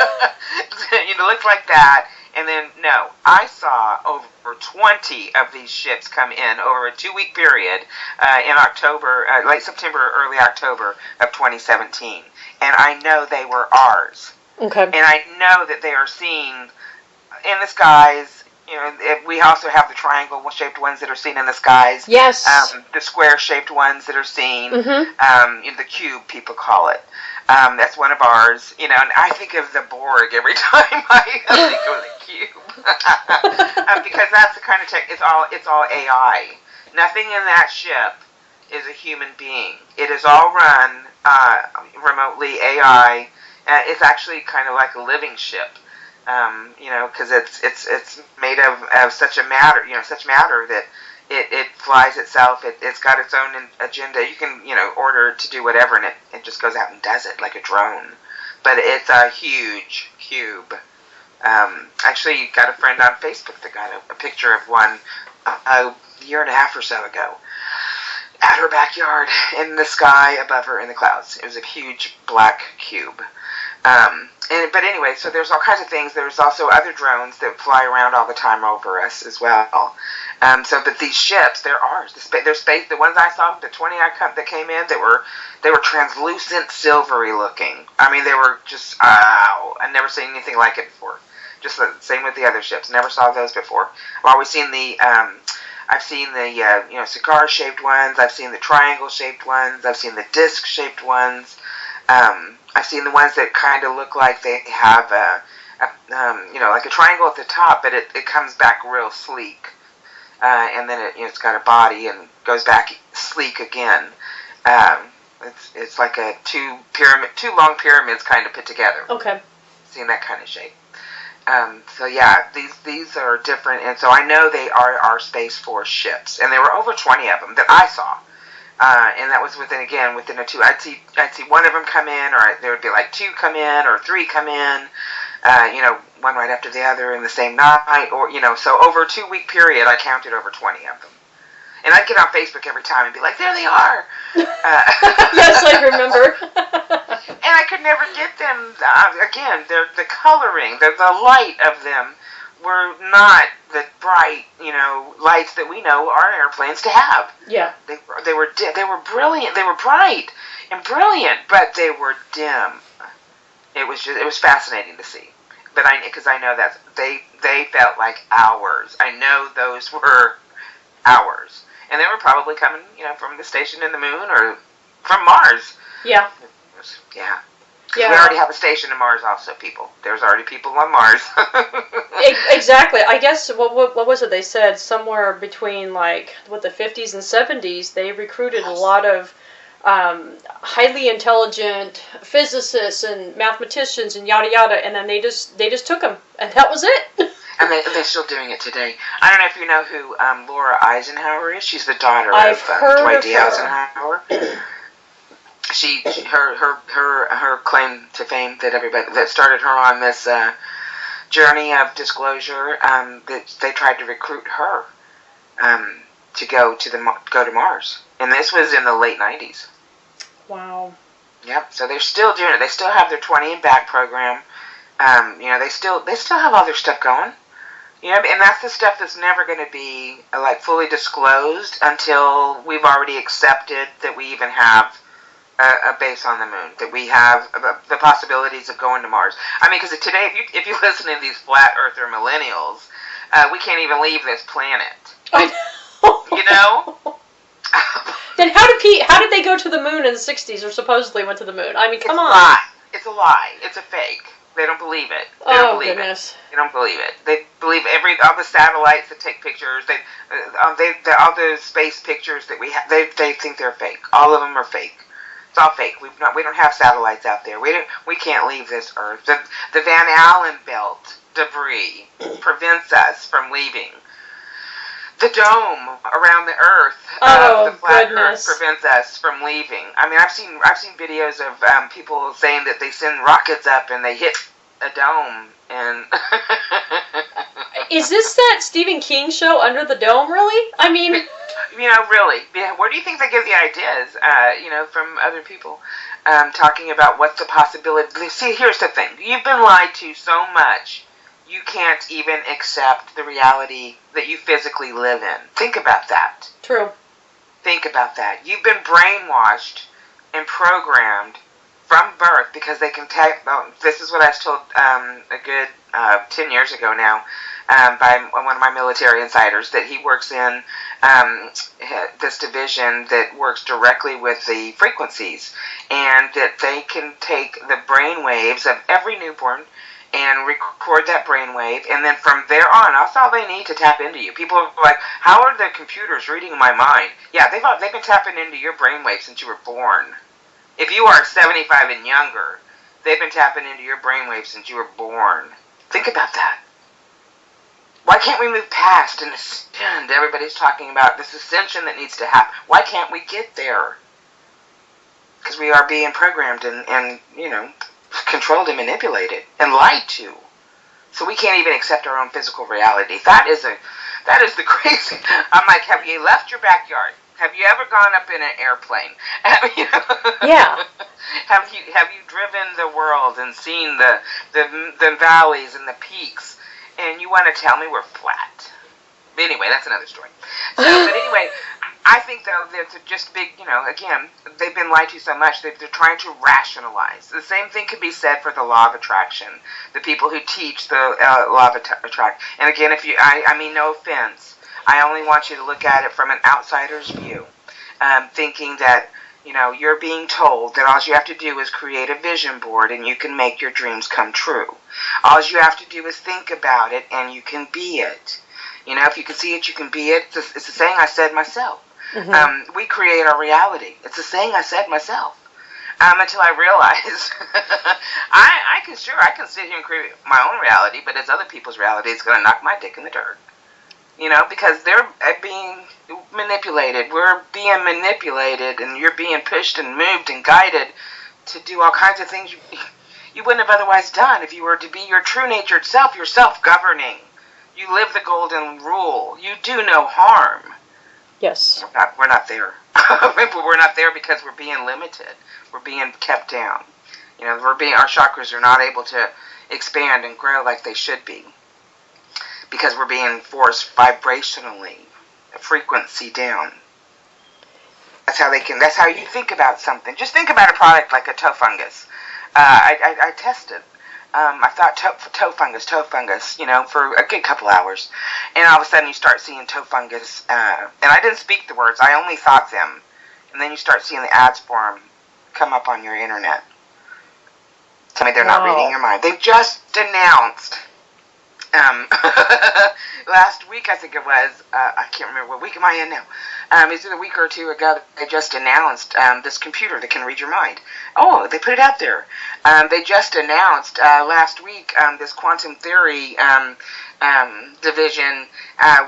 It looks like that. And then, no, I saw over 20 of these ships come in over a 2-week period in October, late September, early October of 2017. And I know they were ours. Okay. And I know that they are seen in the skies. We also have the triangle-shaped ones that are seen in the skies. Yes. The square-shaped ones that are seen. Mm-hmm. The cube, people call it. That's one of ours, and I think of the Borg every time I think of the cube, because that's the kind of tech. It's all AI. Nothing in that ship is a human being. It is all run remotely AI. It's actually kind of like a living ship, because it's made of such matter that. It flies itself. It's got its own agenda. You can, order it to do whatever, and it just goes out and does it like a drone. But it's a huge cube. Actually, got a friend on Facebook that got a picture of one a year and a half or so ago at her backyard in the sky above her in the clouds. It was a huge black cube. But anyway, so there's all kinds of things. There's also other drones that fly around all the time over us as well. But these ships, they're ours. They're space. The ones I saw, the 20 that came in, they were translucent, silvery looking. I mean, they were just, I've never seen anything like it before. Just the same with the other ships. Never saw those before. I've always seen I've seen the cigar-shaped ones. I've seen the triangle-shaped ones. I've seen the disc-shaped ones. I've seen the ones that kind of look like they have like a triangle at the top, but it comes back real sleek, and then it's got a body and goes back sleek again. It's like two long pyramids kind of put together. Okay. Seen that kind of shape. These are different, and so I know they are our Space Force ships, and there were over 20 of them that I saw, and that was within a 2. I'd see one of them come in, or there would be like 2 come in, or 3 come in, one right after the other in the same night, or so over a 2-week period, I counted over 20 of them, and I'd get on Facebook every time and be like, there they are. Yes, I remember. And I could never get them. Again, the coloring, the light of them were not the bright, lights that we know our airplanes to have. Yeah. They were brilliant. They were bright and brilliant, but they were dim. It was fascinating to see. But because I know that they felt like hours. I know those were hours, and they were probably coming, from the station in the moon or from Mars. Yeah. Yeah. We already have a station in Mars also, people. There's already people on Mars. Exactly. I guess, what was it they said? Somewhere between, the 50s and 70s, they recruited a lot of highly intelligent physicists and mathematicians and yada yada, and then they just took them, and that was it. And they're still doing it today. I don't know if you know who Laura Eisenhower is. She's the daughter of Dwight D. Eisenhower. Her claim to fame that started her on this journey of disclosure. That they tried to recruit her to go to Mars, and this was in the late 90s. Wow. Yep. So they're still doing it. They still have their 20 and back program. They still have all their stuff going. And that's the stuff that's never going to be fully disclosed until we've already accepted that we even have a base on the moon, that we have the possibilities of going to Mars. I mean, because today, if you listen to these flat earther millennials, we can't even leave this planet. I know. Then how did they go to the moon in the 60s, or supposedly went to the moon? I mean, come on. It's a lie. It's a fake. They don't believe it. They don't believe it. They don't believe it. They believe all the satellites that take pictures. All the space pictures that we have. They think they're fake. All of them are fake. It's all fake. We don't have satellites out there. We can't leave this Earth. The Van Allen belt debris prevents us from leaving. The dome around the Earth, the flat Earth, prevents us from leaving. I mean, I've seen videos of people saying that they send rockets up and they hit a dome. And is this that Stephen King show, Under the Dome? Really? I mean, really. Where do you think they get the ideas? From other people talking about what's the possibility. See, here's the thing: you've been lied to so much. You can't even accept the reality that you physically live in. Think about that. True. Think about that. You've been brainwashed and programmed from birth because they can take... this is what I was told a good 10 years ago now by one of my military insiders, that he works in this division that works directly with the frequencies, and that they can take the brain waves of every newborn and record that brainwave, and then from there on, that's all they need to tap into you. People are like, how are the computers reading my mind? Yeah, they've been tapping into your brainwave since you were born. If you are 75 and younger, they've been tapping into your brainwave since you were born. Think about that. Why can't we move past and ascend? Everybody's talking about this ascension that needs to happen. Why can't we get there? Because we are being programmed and controlled and manipulated and lied to, so we can't even accept our own physical reality. That is the crazy. I'm like, have you left your backyard? Have you ever gone up in an airplane? Yeah. Have you driven the world and seen the valleys and the peaks? And you want to tell me we're flat? But anyway, that's another story. So, but anyway, I think, though, that they're just big, again, they've been lied to so much that they're trying to rationalize. The same thing could be said for the law of attraction, the people who teach the law of attraction. And again, I mean, no offense, I only want you to look at it from an outsider's view, thinking that, you're being told that all you have to do is create a vision board and you can make your dreams come true. All you have to do is think about it and you can be it. If you can see it, you can be it. It's a saying I said myself. Mm-hmm. We create our reality. It's a saying I said myself. Until I realized I can sit here and create my own reality, but it's other people's reality. It's going to knock my dick in the dirt. Because they're being manipulated. We're being manipulated, and you're being pushed and moved and guided to do all kinds of things you wouldn't have otherwise done if you were to be your true natured self. You're self-governing. You live the golden rule. You do no harm. Yes. We're not there. We're not there because we're being limited. We're being kept down. Our chakras are not able to expand and grow like they should be, because we're being forced vibrationally, frequency down. That's how you think about something. Just think about a product like a toe fungus. I tested. I thought toe fungus, for a good couple hours. And all of a sudden you start seeing toe fungus. And I didn't speak the words. I only thought them. And then you start seeing the ads for them come up on your internet. Tell me they're not reading your mind. They just announced last week, I think it was, I can't remember what week am I in now. It's a week or two ago, they just announced this computer that can read your mind. Oh, they put it out there. They just announced last week this quantum theory division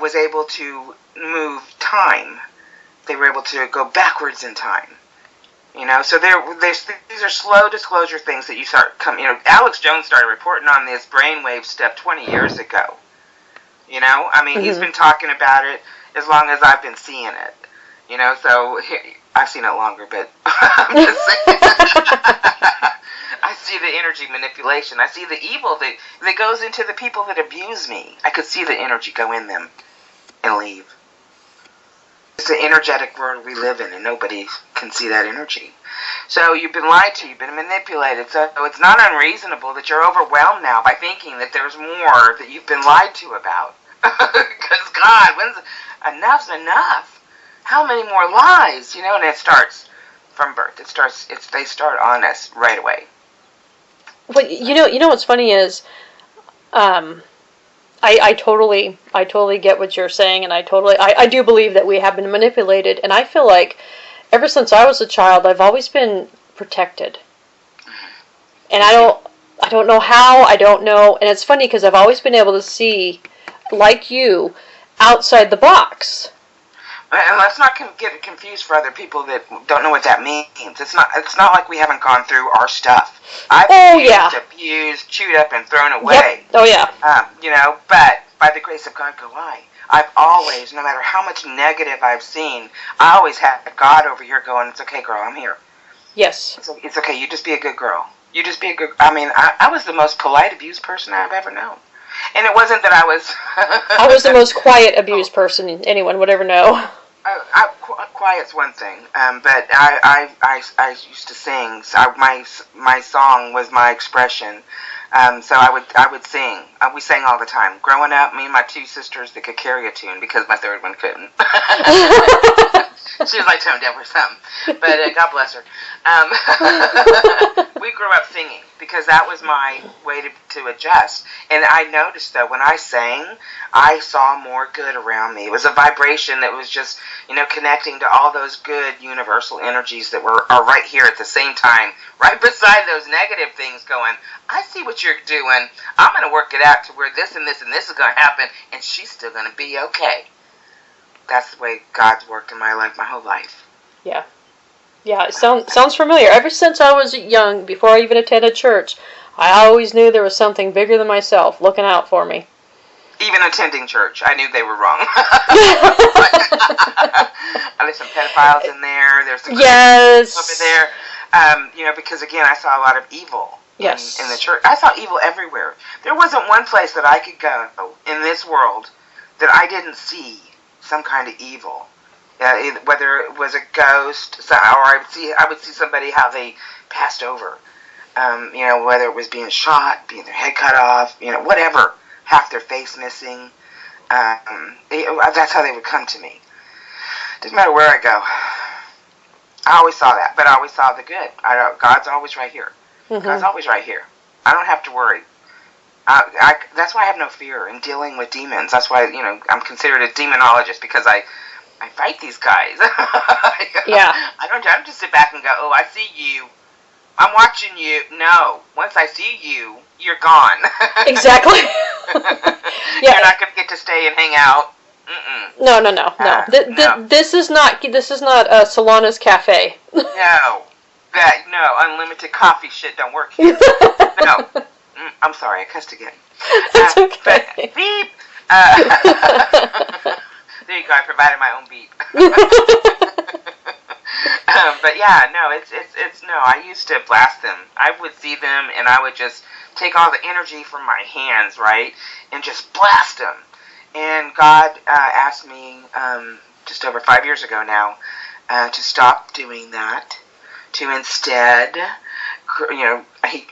was able to move time. They were able to go backwards in time. So these are slow disclosure things that you start coming. Alex Jones started reporting on this brainwave stuff 20 years ago. Mm-hmm. He's been talking about it as long as I've been seeing it. So I've seen it longer, but I'm just saying. I see the energy manipulation. I see the evil that goes into the people that abuse me. I could see the energy go in them and leave. It's an energetic world we live in, and nobody can see that energy. So you've been lied to, you've been manipulated. So it's not unreasonable that you're overwhelmed now by thinking that there's more that you've been lied to about. Because God, enough's enough? How many more lies? And it starts from birth. They start on us right away. Well, you know what's funny is, I totally get what you're saying, and I do believe that we have been manipulated, and I feel like ever since I was a child, I've always been protected. And I don't know how, and it's funny because I've always been able to see, like you, outside the box. And let's not get it confused for other people that don't know what that means. It's not like we haven't gone through our stuff. I've been abused, chewed up, and thrown away. Yep. Oh yeah. But by the grace of God, go I. I've always, no matter how much negative I've seen, I always had God over here going, "It's okay, girl, I'm here." Yes. It's okay. You just be a good girl. You just be a good. I was the most polite abused person I've ever known. And it wasn't that I was... I was the most quiet, abused person anyone would ever know. Quiet's one thing, but I used to sing. My song was my expression. So I would sing. We sang all the time. Growing up, me and my two sisters that could carry a tune because my third one couldn't. She was like tone deaf or something. But God bless her. We grew up singing because that was my way to adjust. And I noticed, though, when I sang, I saw more good around me. It was a vibration that was just, connecting to all those good universal energies that are right here at the same time, right beside those negative things going, I see what you're doing. I'm going to work it out to where this and this and this is going to happen, and she's still going to be okay. That's the way God's worked in my life, my whole life. Yeah. Yeah, it sounds familiar. Ever since I was young, before I even attended church, I always knew there was something bigger than myself looking out for me. Even attending church, I knew they were wrong. There's some pedophiles in there. There's some over there. Because again, I saw a lot of evil in the church. I saw evil everywhere. There wasn't one place that I could go in this world that I didn't see some kind of evil. Whether it was a ghost, or I would see somebody how they passed over. Whether it was being shot, being their head cut off, whatever, half their face missing. That's how they would come to me. Doesn't matter where I go. I always saw that, but I always saw the good. God's always right here. Mm-hmm. God's always right here. I don't have to worry. That's why I have no fear in dealing with demons. That's why, I'm considered a demonologist, because I fight these guys. Yeah. I don't just sit back and go, oh, I see you. I'm watching you. No. Once I see you, you're gone. Exactly. Yeah. You're not going to get to stay and hang out. Mm-mm. No. No. This is not Solana's Cafe. No. Unlimited coffee shit don't work here. No. I'm sorry, I cussed again. That's okay. But beep. There you go. I provided my own beep. But yeah, no, it's no. I used to blast them. I would see them, and I would just take all the energy from my hands, right, and just blast them. And God asked me just over 5 years ago now to stop doing that. To instead,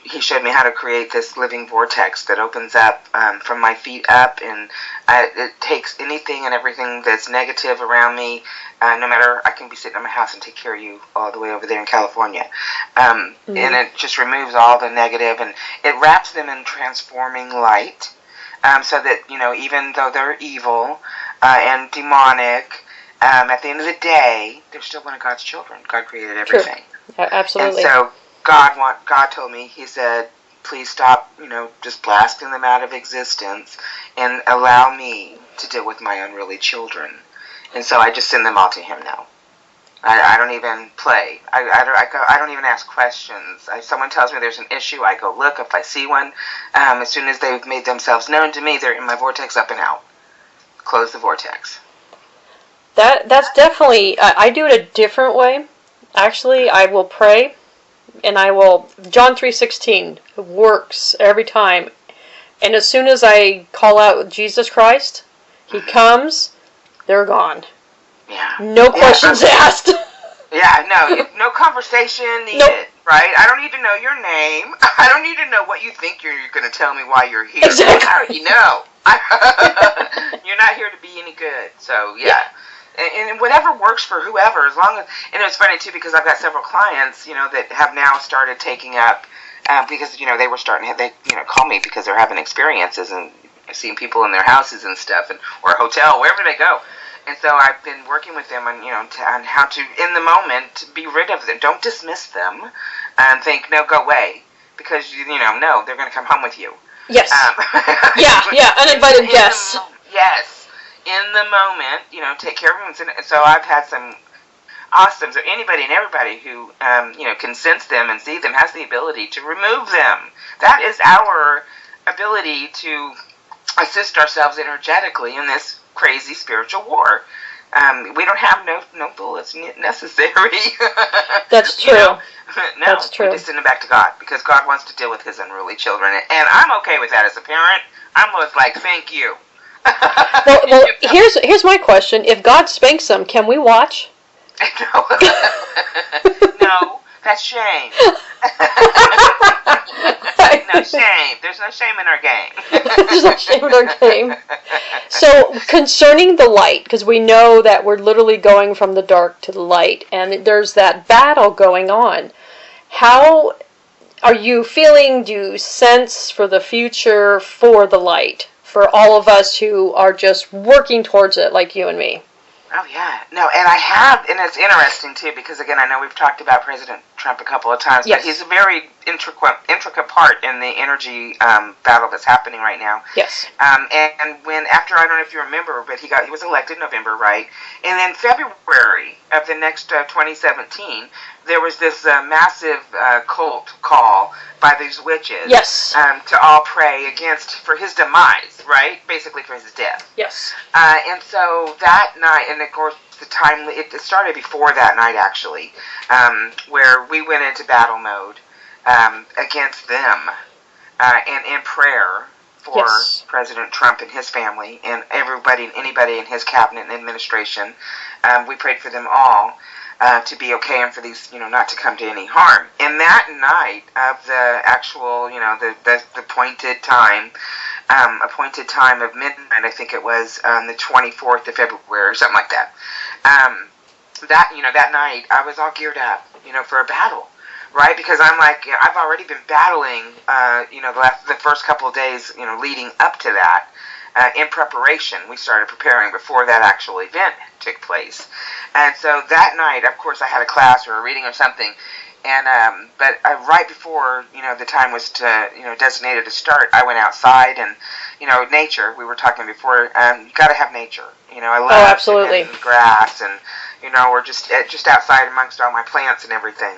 he showed me how to create this living vortex that opens up from my feet up, and it takes anything and everything that's negative around me. No matter, I can be sitting in my house and take care of you all the way over there in California. Mm-hmm. And it just removes all the negative, and it wraps them in transforming light, so that, even though they're evil and demonic, at the end of the day, they're still one of God's children. God created everything. True. Absolutely. And so God told me, he said, please stop, just blasting them out of existence and allow me to deal with my unruly children. And so I just send them all to him now. I don't even play. I don't even ask questions. Someone tells me there's an issue, I go look. If I see one, as soon as they've made themselves known to me, they're in my vortex, up and out. Close the vortex. That's definitely, I do it a different way. Actually, I will pray, and I will, John 3:16 works every time. And as soon as I call out Jesus Christ, he comes, they're gone. Yeah. No questions asked. Yeah, no conversation needed, nope. Right? I don't need to know your name. I don't need to know what you think you're going to tell me why you're here. Exactly. I already know. You're not here to be any good. So, yeah. And whatever works for whoever, as long as, and it's funny too, because I've got several clients, that have now started taking up, because, they were starting, they call me because they're having experiences and seeing people in their houses and stuff, or a hotel, wherever they go. And so I've been working with them on, on how to, in the moment, be rid of them. Don't dismiss them and think, no, go away, because, no, they're going to come home with you. Yes. Yeah, uninvited guests. Yes. In the moment, take care of them. So I've had some awesome, so anybody and everybody who, can sense them and see them has the ability to remove them. That is our ability to assist ourselves energetically in this crazy spiritual war. We don't have no bullets necessary. That's true. No, that's true. We just send them back to God, because God wants to deal with his unruly children. And I'm okay with that as a parent. I'm always like, thank you. Well, here's my question. If God spanks them, can we watch? No, that's shame. No shame. There's no shame in our game. There's no shame in our game. So, concerning the light, because we know that we're literally going from the dark to the light, and there's that battle going on. How are you feeling? Do you sense for the future for the light? For all of us who are just working towards it, like you and me. Oh, yeah. No, and I have, and it's interesting, too, because, again, I know we've talked about President Trump a couple of times, yes. But he's a very intricate part in the energy battle that's happening right now. Yes. And when, after, I don't know if you remember, but he was elected in November, right? And then February of the next 2017, there was this massive cult call by these witches, yes, to all pray for his demise, right? Basically for his death. Yes. And so that night, and of course the time, it started before that night actually, where we went into battle mode against them, and in prayer for President Trump and his family and anybody in his cabinet and administration. We prayed for them all to be okay and for these, not to come to any harm. And that night of the actual, the appointed time of midnight, I think it was the 24th of February or something like that. That night I was all geared up, for a battle. Right, because I'm like, I've already been battling, the first couple of days, leading up to that, in preparation. We started preparing before that actual event took place, and so that night, of course, I had a class or a reading or something, and but right before the time was designated to start, I went outside and nature. We were talking before, you got to have nature. I love absolutely grass and. We're just outside amongst all my plants and everything.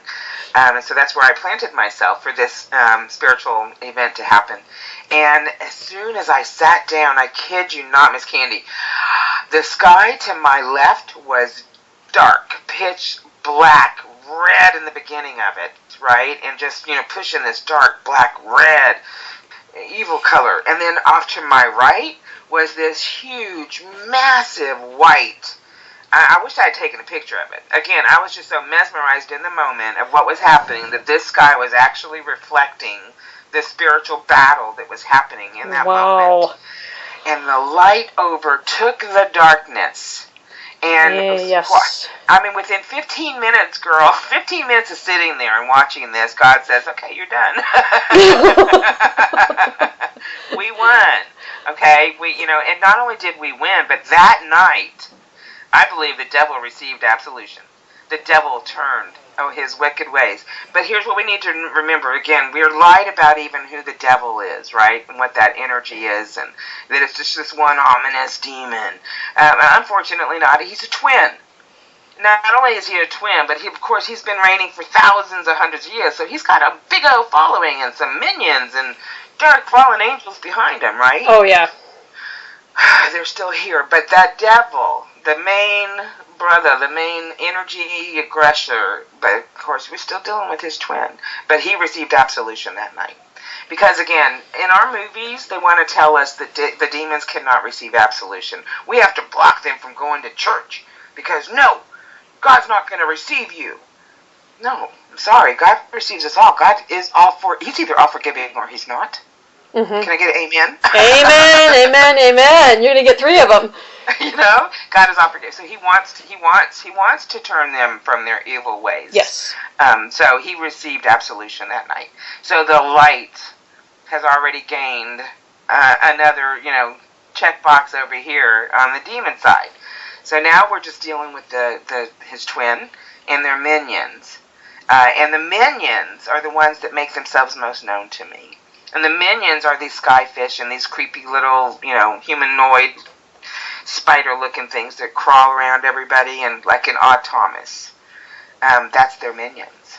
And so that's where I planted myself for this spiritual event to happen. And as soon as I sat down, I kid you not, Miss Candy, the sky to my left was dark, pitch black, red in the beginning of it, right? And just, pushing this dark, black, red, evil color. And then off to my right was this huge, massive white. I wish I had taken a picture of it. Again, I was just so mesmerized in the moment of what was happening that this sky was actually reflecting the spiritual battle that was happening in that moment. And the light overtook the darkness. And within 15 minutes, girl, 15 minutes of sitting there and watching this, God says, okay, you're done. We won. Okay? And not only did we win, but that night, I believe the devil received absolution. The devil turned his wicked ways. But here's what we need to remember. Again, we're lied about even who the devil is, right? And what that energy is. And that it's just this one ominous demon. Unfortunately not. He's a twin. Not only is he a twin, but he's been reigning for thousands or hundreds of years. So he's got a big old following and some minions and dark fallen angels behind him, right? Oh, yeah. They're still here. But that devil, the main brother, the main energy aggressor, but of course we're still dealing with his twin. But he received absolution that night. Because again, in our movies, they want to tell us that the demons cannot receive absolution. We have to block them from going to church. Because no, God's not going to receive you. No, I'm sorry, God receives us all. God is he's either all forgiving or he's not. Mm-hmm. Can I get an amen? Amen, amen, amen. You're going to get 3 of them. God is all forgiving. So he wants to turn them from their evil ways. Yes. So he received absolution that night. So the light has already gained another, checkbox over here on the demon side. So now we're just dealing with his twin and their minions. And the minions are the ones that make themselves most known to me. And the minions are these skyfish and these creepy little, humanoid spider-looking things that crawl around everybody and like an odd Thomas. That's their minions.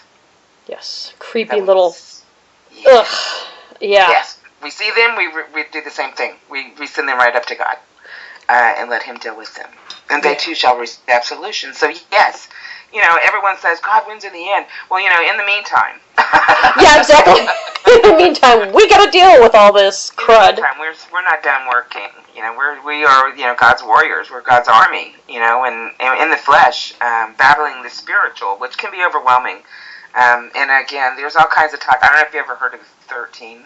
Yes, creepy little. Yeah. Ugh. Yeah. Yes, we see them. We do the same thing. We send them right up to God and let Him deal with them, and they too shall receive absolution. So yes. Everyone says God wins in the end. Well, in the meantime. Yeah, exactly. In the meantime, we got to deal with all this crud. In the meantime, we're not done working. We are God's warriors. We're God's army. And in the flesh, battling the spiritual, which can be overwhelming. And again, there's all kinds of talk. I don't know if you ever heard of 13.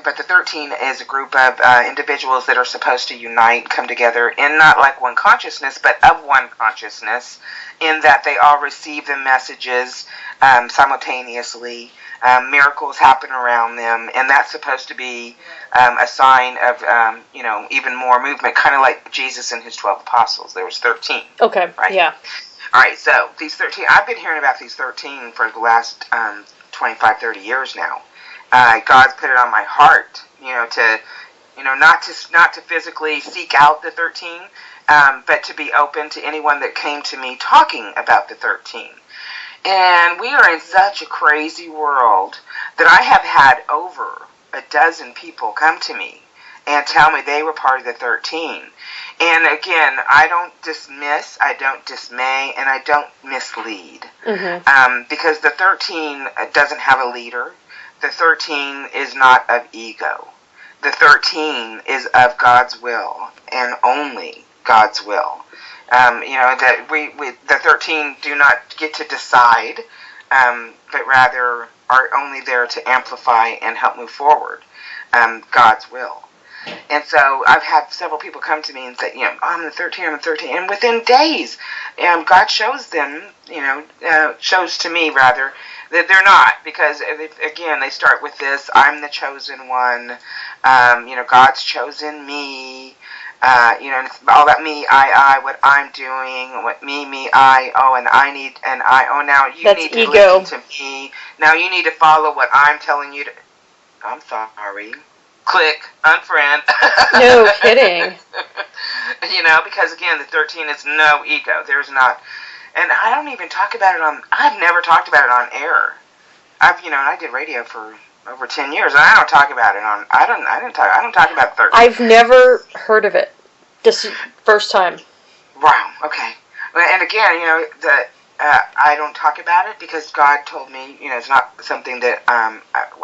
But the 13 is a group of individuals that are supposed to unite, come together in not like one consciousness, but of one consciousness, in that they all receive the messages simultaneously. Miracles happen around them, and that's supposed to be a sign of, even more movement, kind of like Jesus and his 12 apostles. There was 13. Okay, right? Yeah. All right, so these 13, I've been hearing about these 13 for the last 25, 30 years now. God's put it on my heart, not to physically seek out the 13, but to be open to anyone that came to me talking about the 13. And we are in such a crazy world that I have had over a dozen people come to me and tell me they were part of the 13. And again, I don't dismiss, I don't dismay, and I don't mislead. Mm-hmm. Because the 13 doesn't have a leader. The 13 is not of ego. the 13 is of God's will and only God's will. That the 13 do not get to decide, but rather are only there to amplify and help move forward God's will. And so I've had several people come to me and say, I'm the 13, I'm the 13. And within days, God shows them, shows to me rather, that they're not. Because, again, they start with this, I'm the chosen one, God's chosen me, and it's all about me, I, what I'm doing, what me, I, and I need, and I, now you That's need to ego. listen to me. Now you need to follow what I'm telling you to. I'm sorry. Click, unfriend. No kidding. Because again, the 13 is no ego. There's not, and I don't even talk about it I've never talked about it on air. I did radio for over 10 years, and I don't talk about it I don't talk about 13. I've never heard of it. This first time. Wow, okay. And again, I don't talk about it because God told me, it's not something that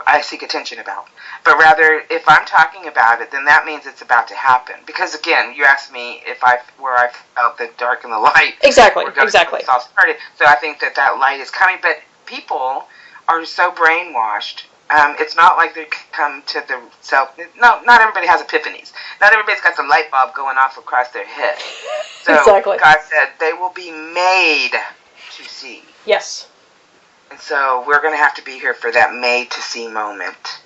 I seek attention about. But rather, if I'm talking about it, then that means it's about to happen. Because again, you asked me where I felt the dark and the light. Exactly. It's all started. So I think that light is coming. But people are so brainwashed. It's not like they come to the self. No, not everybody has epiphanies. Not everybody's got the light bulb going off across their head. So exactly. God said they will be made to see. Yes. And so we're going to have to be here for that made to see moment,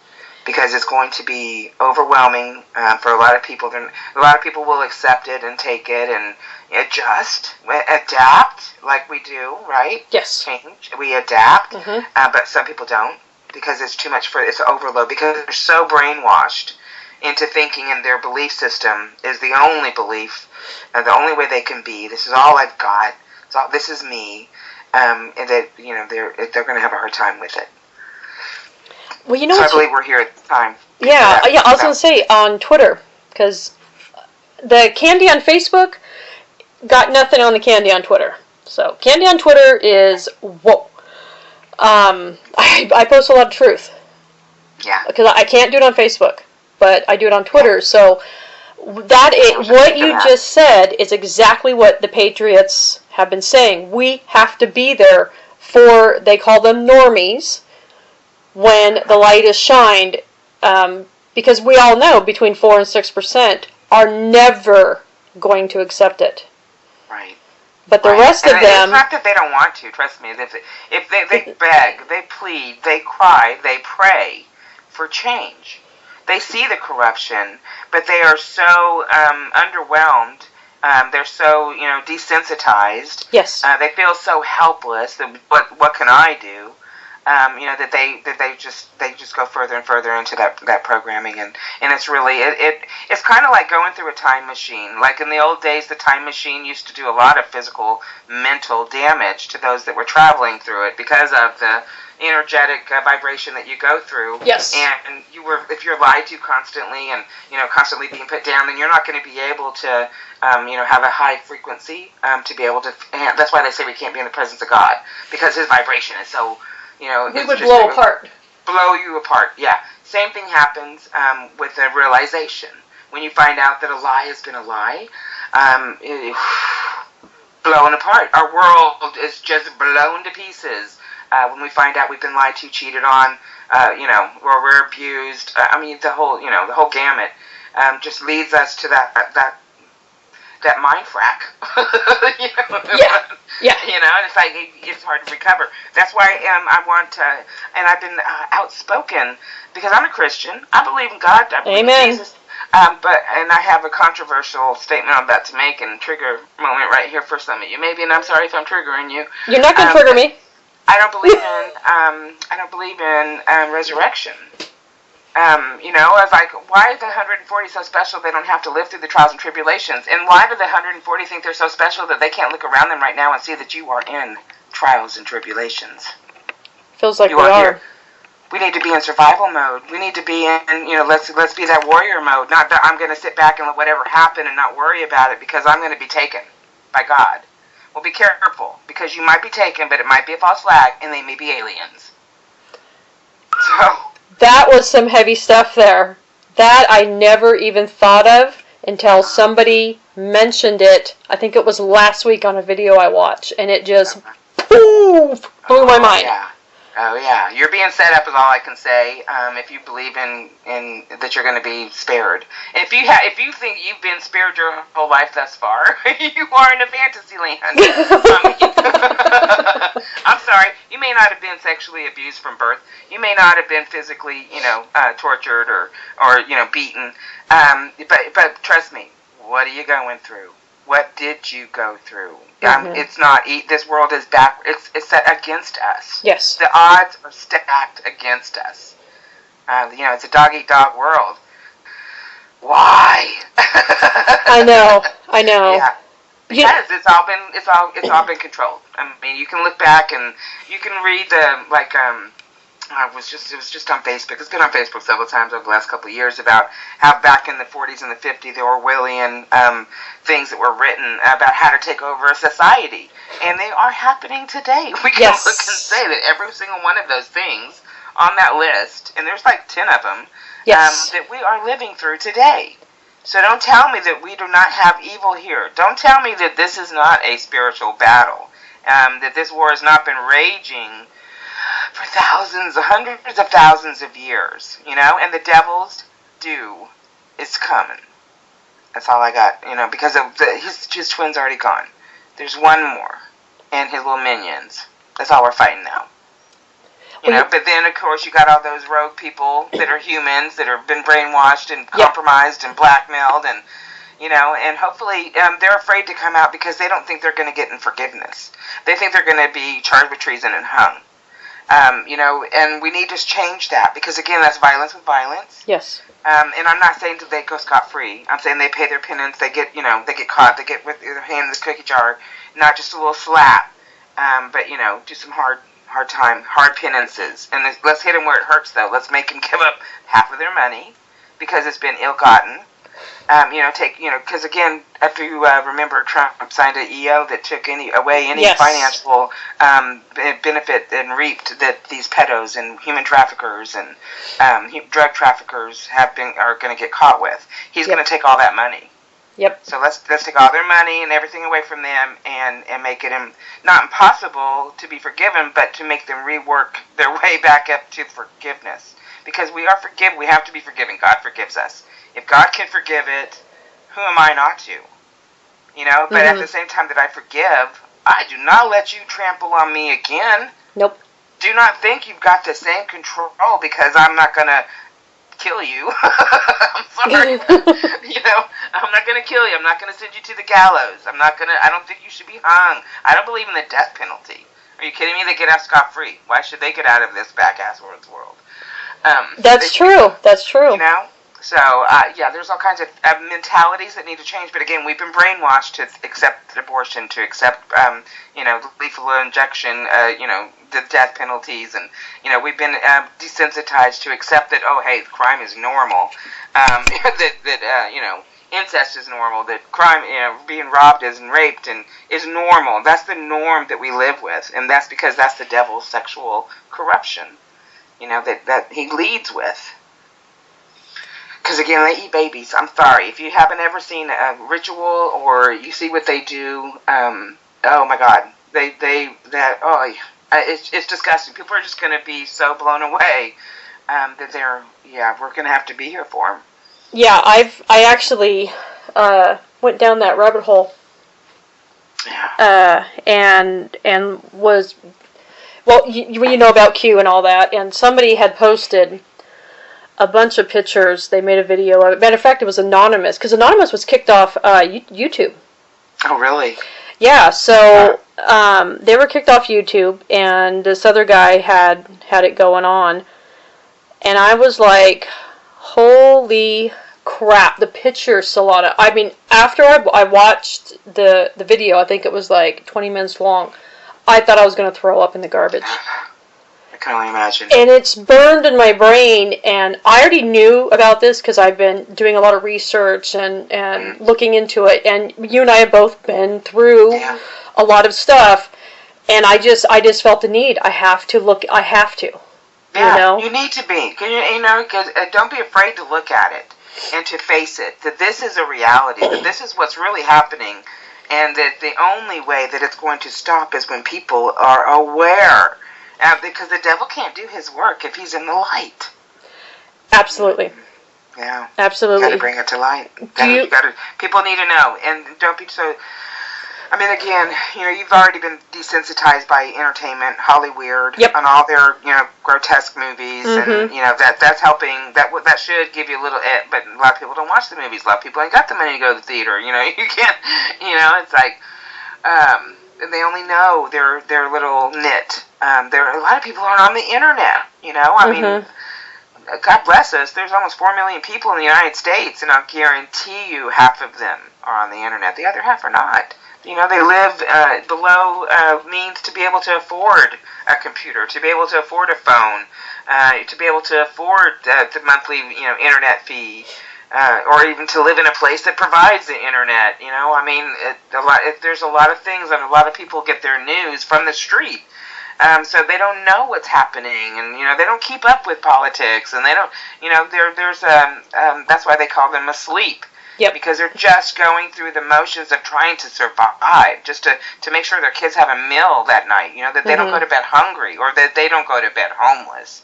because it's going to be overwhelming for a lot of people. A lot of people will accept it and take it and adapt like we do, right? Yes. Change. We adapt, Mm-hmm. but some people don't, because it's too much it's overload, because they're so brainwashed into thinking in their belief system is the only belief, the only way they can be. This is all I've got. This is me, and that they're going to have a hard time with it. Well, so I believe we're here at the time. Yeah. I was going to say on Twitter, because the candy on Facebook got nothing on the candy on Twitter. So candy on Twitter is whoa. I post a lot of truth. Yeah. Because I can't do it on Facebook, but I do it on Twitter. So what you just said is exactly what the Patriots have been saying. We have to be there for, they call them normies, when the light is shined, because we all know between 4 and 6% are never going to accept it. Right. But the rest of them... It's not that they don't want to, trust me. If they beg, they plead, they cry, they pray for change. They see the corruption, but they are so underwhelmed. They're so desensitized. Yes. They feel so helpless. That what can I do? That they just go further and further into that programming, and it's really it's kind of like going through a time machine. Like in the old days, the time machine used to do a lot of physical, mental damage to those that were traveling through it because of the energetic vibration that you go through. Yes. And if you're lied to constantly and constantly being put down, then you're not going to be able to have a high frequency to be able to. That's why they say we can't be in the presence of God, because His vibration is so. We would blow apart. Blow you apart, yeah. Same thing happens with the realization. When you find out that a lie has been a lie, blown apart. Our world is just blown to pieces. When we find out we've been lied to, cheated on, where we're abused. The whole gamut just leads us to that mind frack. Yeah. And it's like it's hard to recover. That's why I want to, and I've been outspoken because I'm a Christian. I believe in God. I believe Amen. in Jesus. And I have a controversial statement I'm about to make, and trigger moment right here for some of you, maybe. And I'm sorry if I'm triggering you. You're not going to trigger me. I don't believe in resurrection. I was like, why is the 140 so special they don't have to live through the trials and tribulations? And why do the 140 think they're so special that they can't look around them right now and see that you are in trials and tribulations? Feels like we are. Here. We need to be in survival mode. We need to be in, let's be that warrior mode. Not that I'm going to sit back and let whatever happen and not worry about it because I'm going to be taken by God. Well, be careful, because you might be taken, but it might be a false flag, and they may be aliens. So... That was some heavy stuff there. That I never even thought of until somebody mentioned it. I think it was last week on a video I watched, and it just poof, blew my mind. Yeah. Oh yeah, you're being set up is all I can say. If you believe in that you're going to be spared, and if you think you've been spared your whole life thus far, you are in a fantasy land. I'm sorry, you may not have been sexually abused from birth. You may not have been physically, tortured or beaten. But trust me, what are you going through? What did you go through? It's not. This world is back. It's set against us. Yes. The odds are stacked against us. It's a dog-eat-dog world. Why? I know. Yeah. Because it's all been controlled. I mean, you can look back and you can read it was just on Facebook. It's been on Facebook several times over the last couple of years about how back in the 40s and the 50s, the Orwellian things that were written about how to take over a society. And they are happening today. We can look and say that every single one of those things on that list, and there's like 10 of them, that we are living through today. So don't tell me that we do not have evil here. Don't tell me that this is not a spiritual battle, that this war has not been raging for hundreds of thousands of years, and the devil's due is coming. That's all I got, because his twin's already gone. There's one more, and his little minions. That's all we're fighting now. But then, of course, you got all those rogue people that are humans that have been brainwashed and compromised and blackmailed, and, and hopefully they're afraid to come out because they don't think they're going to get in forgiveness. They think they're going to be charged with treason and hung. And we need to change that because, again, that's violence with violence. Yes. And I'm not saying that they go scot-free. I'm saying they pay their penance. They get, they get caught. They get with their hand in the cookie jar, not just a little slap, but do some hard penances. And let's hit them where it hurts, though. Let's make them give up half of their money because it's been ill-gotten. Because again, after you remember, Trump signed an EO that took away any financial benefit and reaped that these pedos and human traffickers and drug traffickers are going to get caught with. He's going to take all that money. Yep. So let's take all their money and everything away from them and make it not impossible to be forgiven, but to make them rework their way back up to forgiveness. Because we are forgiven. We have to be forgiven. God forgives us. If God can forgive it, who am I not to? But at the same time that I forgive, I do not let you trample on me again. Nope. Do not think you've got the same control because I'm not going to kill you. I'm sorry. I'm not going to kill you. I'm not going to send you to the gallows. I don't think you should be hung. I don't believe in the death penalty. Are you kidding me? They get out scot-free. Why should they get out of this back-ass world? That's true. That's true. So, there's all kinds of mentalities that need to change. But again, we've been brainwashed to accept abortion, to accept, lethal injection, the death penalties. And, we've been desensitized to accept that, oh, hey, crime is normal. That incest is normal. That crime, being robbed and raped is normal. That's the norm that we live with. And that's because that's the devil's sexual corruption, that he leads with. Because, again, they eat babies. I'm sorry. If you haven't ever seen a ritual or you see what they do, oh, my God. It's disgusting. People are just going to be so blown away that we're going to have to be here for them. Yeah, I actually went down that rabbit hole. Yeah. And was, well, you know about Q and all that, and somebody had posted a bunch of pictures. They made a video of it. Matter of fact, it was anonymous, because Anonymous was kicked off YouTube. Oh, really? Yeah, so they were kicked off YouTube, and this other guy had it going on, and I was like, holy crap, the picture, Solana. I mean, after I watched the video, I think it was like 20 minutes long, I thought I was going to throw up in the garbage. I can only imagine. And it's burned in my brain, and I already knew about this because I've been doing a lot of research and looking into it, and you and I have both been through a lot of stuff, and I just felt the need. I have to. Yeah, you need to be. Because don't be afraid to look at it and to face it. That this is a reality. That this is what's really happening, and that the only way that it's going to stop is when people are aware. Because the devil can't do his work if he's in the light. Absolutely. Yeah. Absolutely. You got to bring it to light. People need to know, and don't be so. I mean, again, you've already been desensitized by entertainment, Hollywood, yep. on all their, grotesque movies, and that's helping. That should give you a little. But a lot of people don't watch the movies. A lot of people ain't got the money to go to the theater. You can't. It's like, and they only know their little nit. There are a lot of people aren't on the internet. I mean. God bless us, there's almost 4 million people in the United States, and I'll guarantee you half of them are on the internet. The other half are not. They live below means to be able to afford a computer, to be able to afford a phone, to be able to afford the monthly, internet fee, or even to live in a place that provides the internet. I mean, there's a lot of things, and a lot of people get their news from the street. So they don't know what's happening, and they don't keep up with politics, and they don't, there's that's why they call them asleep. Yep. Because they're just going through the motions of trying to survive, just to make sure their kids have a meal that night. That they don't go to bed hungry, or that they don't go to bed homeless.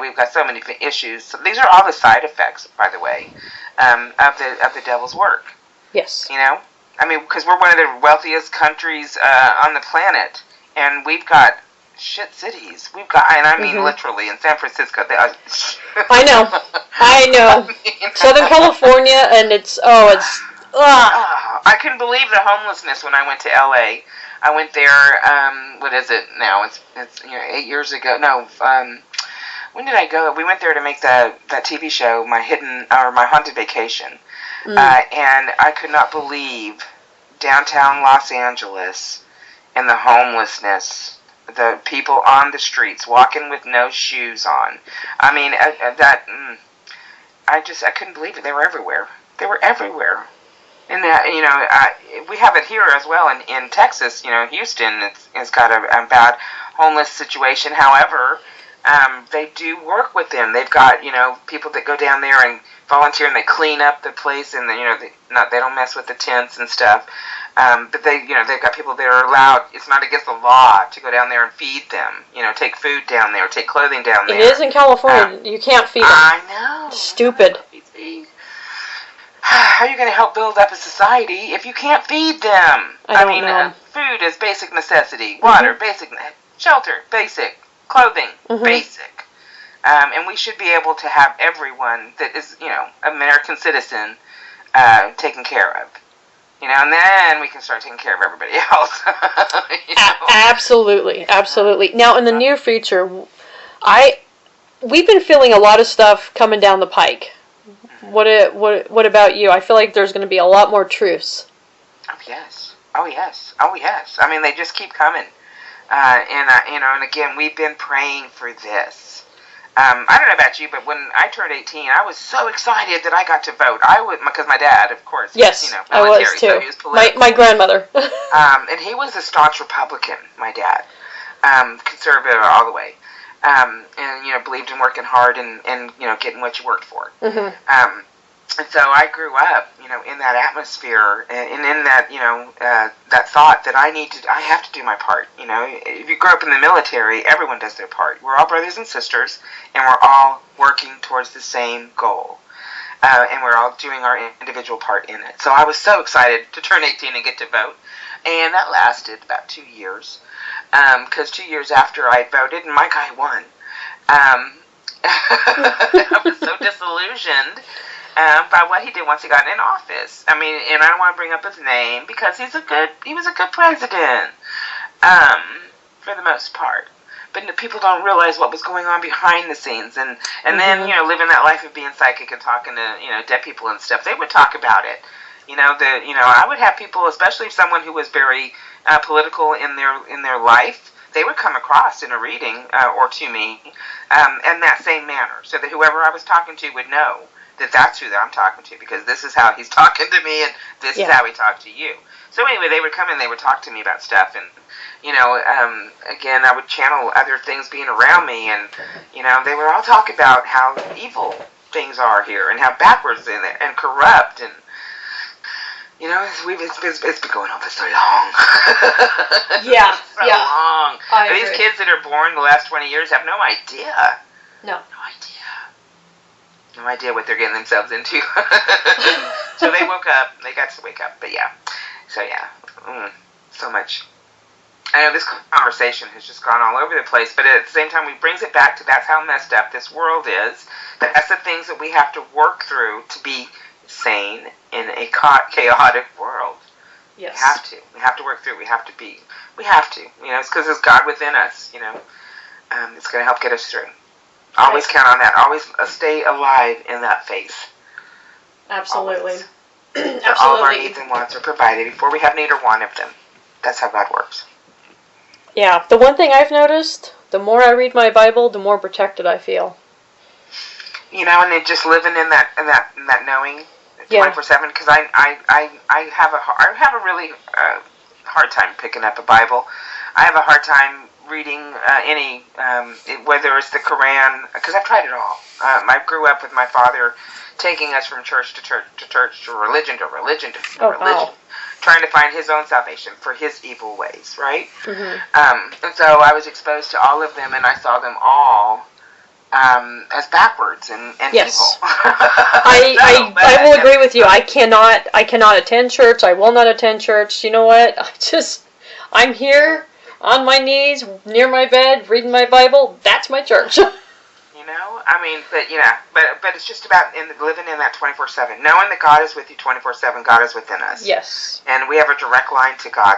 We've got so many issues. So these are all the side effects, by the way, of the devil's work. Yes. I mean, because we're one of the wealthiest countries on the planet. And we've got shit cities. We've got, and I mean literally, in San Francisco. I know. Southern California, and it's. I couldn't believe the homelessness when I went to LA. I went there. What is it now? It's 8 years ago. No. When did I go? We went there to make that TV show, my haunted vacation, and I could not believe downtown Los Angeles. And the homelessness, the people on the streets walking with no shoes on. I mean, I couldn't believe it. They were everywhere. And we have it here as well in Texas. Houston, it's got a bad homeless situation. However, they do work with them. They've got people that go down there and volunteer, and they clean up the place, and they don't mess with the tents and stuff. But they've got people that are allowed. It's not against the law to go down there and feed them. Take food down there, take clothing down there. It is in California. You can't feed them. I know. Stupid. How are you going to help build up a society if you can't feed them? I don't know. Food is basic necessity. Water, basic. Shelter, basic. Clothing, basic. And we should be able to have everyone that is, American citizen taken care of. And then we can start taking care of everybody else. Absolutely. Now, in the near future, we've been feeling a lot of stuff coming down the pike. What about you? I feel like there's going to be a lot more truths. Oh yes. I mean, they just keep coming. And again, we've been praying for this. I don't know about you, but when I turned 18, I was so excited that I got to vote. Because my dad, of course, yes, military, I was too. So he was political. My grandmother. And he was a staunch Republican, my dad, conservative all the way, and believed in working hard and getting what you worked for. And so I grew up, in that atmosphere, and in that, that thought that I have to do my part. If you grow up in the military, everyone does their part. We're all brothers and sisters, and we're all working towards the same goal. And we're all doing our individual part in it. So I was so excited to turn 18 and get to vote. And that lasted about 2 years. Because 2 years after I voted, and my guy won. I was so disillusioned by what he did once he got in office. I mean, and I don't want to bring up his name because he was a good president, for the most part. But people don't realize what was going on behind the scenes, and then living that life of being psychic and talking to dead people and stuff. They would talk about it. I would have people, especially someone who was very political in their life. They would come across in a reading or to me in that same manner, so that whoever I was talking to would know that that's who I'm talking to, because this is how he's talking to me, and this is how he talked to you. So anyway, they would come in, they would talk to me about stuff, and again, I would channel other things being around me, and they would all talk about how evil things are here, and how backwards and corrupt, and it's been going on for so long. Yeah, so long. These kids that are born the last 20 years have no idea. No idea what they're getting themselves into. So they woke up. They got to wake up. But yeah. So yeah. So much. I know this conversation has just gone all over the place, but at the same time, it brings it back to that's how messed up this world is. That's the things that we have to work through to be sane in a chaotic world. Yes. We have to work through it. We have to. It's because it's God within us, it's going to help get us through. Always count on that. Always stay alive in that faith. Absolutely. Absolutely. All of our needs and wants are provided before we have need or want of them. That's how God works. Yeah. The one thing I've noticed, the more I read my Bible, the more protected I feel. And then just living in that knowing 24/7, because I have a really hard time picking up a Bible. I have a hard time reading any, whether it's the Quran, because I've tried it all. I grew up with my father taking us from church to church to church to religion to religion to religion, wow. Trying to find his own salvation for his evil ways, right? Mm-hmm. And so I was exposed to all of them, and I saw them all as backwards and yes. evil. I will agree with you. I cannot attend church. I will not attend church. You know what? I'm here on my knees near my bed reading my Bible. That's my church. But it's just about living in that 24/7, knowing that God is with you 24/7. God is within us. Yes. And we have a direct line to God.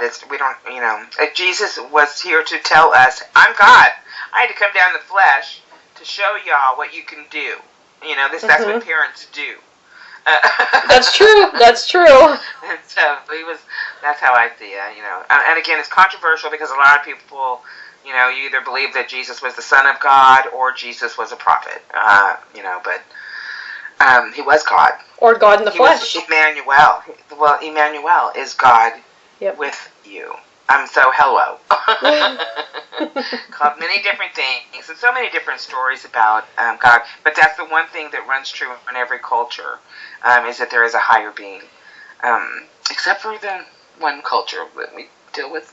Jesus was here to tell us, I'm God. I had to come down in the flesh to show y'all what you can do. That's what parents do. That's true. That's true. And so that's how I see it, And again, it's controversial because a lot of people, you either believe that Jesus was the Son of God or Jesus was a prophet, but he was God. Or God in the flesh. Emmanuel. Well, Emmanuel is God with you. So hello. Called many different things and so many different stories about God. But that's the one thing that runs true in every culture, is that there is a higher being. Except for the one culture that we deal with.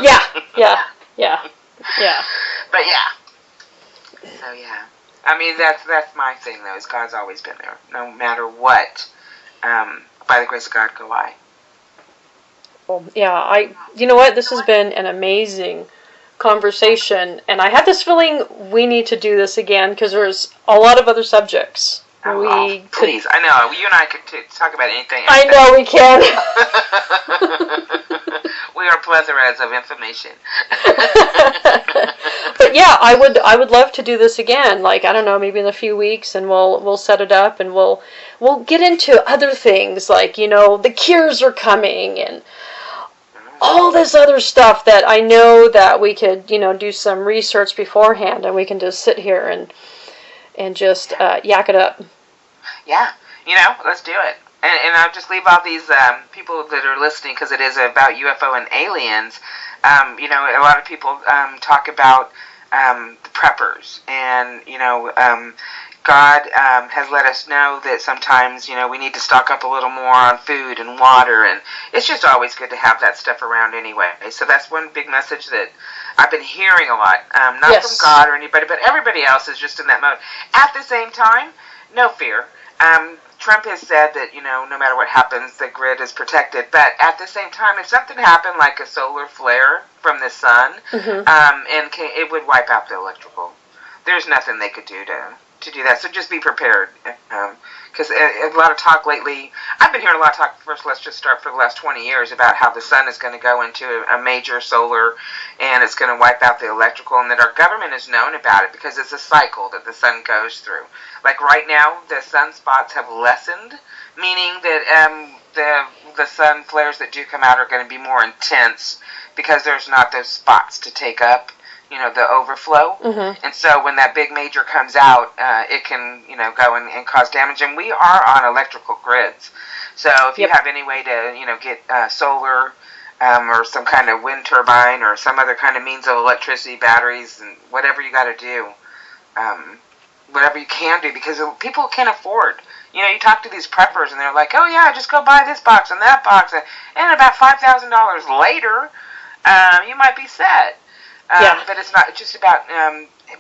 Yeah. But yeah. So yeah. That's my thing though, is God's always been there. No matter what. By the grace of God go I. Yeah, you know what? This has been an amazing conversation, and I have this feeling we need to do this again because there's a lot of other subjects. Please, I know. You and I could talk about anything. I know we can. We are plethoras of information. But yeah, I would love to do this again. Like, I don't know, maybe in a few weeks, and we'll set it up, and we'll get into other things like the cures are coming and all this other stuff that I know that we could do some research beforehand, and we can just sit here and just yak it up. Yeah, let's do it. And I'll just leave all these people that are listening, because it is about UFO and aliens. A lot of people talk about the preppers, and God has let us know that sometimes we need to stock up a little more on food and water, and it's just always good to have that stuff around anyway. So that's one big message that I've been hearing a lot, not from God or anybody, but everybody else is just in that mode. At the same time, no fear. Trump has said that, no matter what happens, the grid is protected. But at the same time, if something happened like a solar flare from the sun, it would wipe out the electrical. There's nothing they could do to do that. So just be prepared. Because a lot of talk lately, I've been hearing a lot of talk, first let's just start for the last 20 years, about how the sun is going to go into a major solar, and it's going to wipe out the electrical, and that our government has known about it because it's a cycle that the sun goes through. Like right now, the sunspots have lessened, meaning that the sun flares that do come out are going to be more intense because there's not those spots to take up the overflow. Mm-hmm. And so when that big major comes out, it can, go and cause damage. And we are on electrical grids. So if you have any way to, get solar or some kind of wind turbine or some other kind of means of electricity, batteries, and whatever you got to do, whatever you can do, because people can't afford. You talk to these preppers and they're like, oh yeah, just go buy this box and that box, and about $5,000 later, you might be set. But it's not. It's just about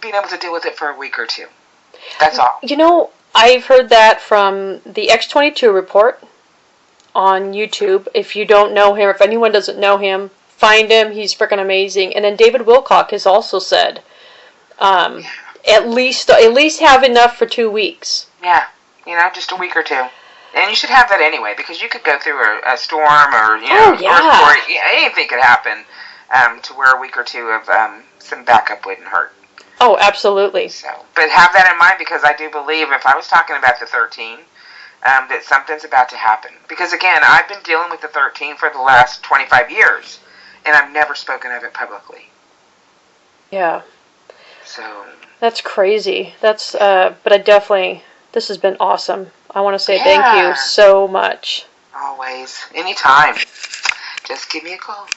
being able to deal with it for a week or two. That's all. I've heard that from the X22 report on YouTube. If you don't know him, if anyone doesn't know him, find him. He's freaking amazing. And then David Wilcock has also said, at least have enough for 2 weeks. Yeah, just a week or two. And you should have that anyway, because you could go through a storm or earthquake. Anything could happen to where a week or two of some backup wouldn't hurt. Oh, absolutely. So, but have that in mind, because I do believe, if I was talking about the 13, that something's about to happen. Because again, I've been dealing with the 13 for the last 25 years, and I've never spoken of it publicly. Yeah. So. That's crazy. But this has been awesome. I want to say thank you so much. Always. Anytime. Just give me a call.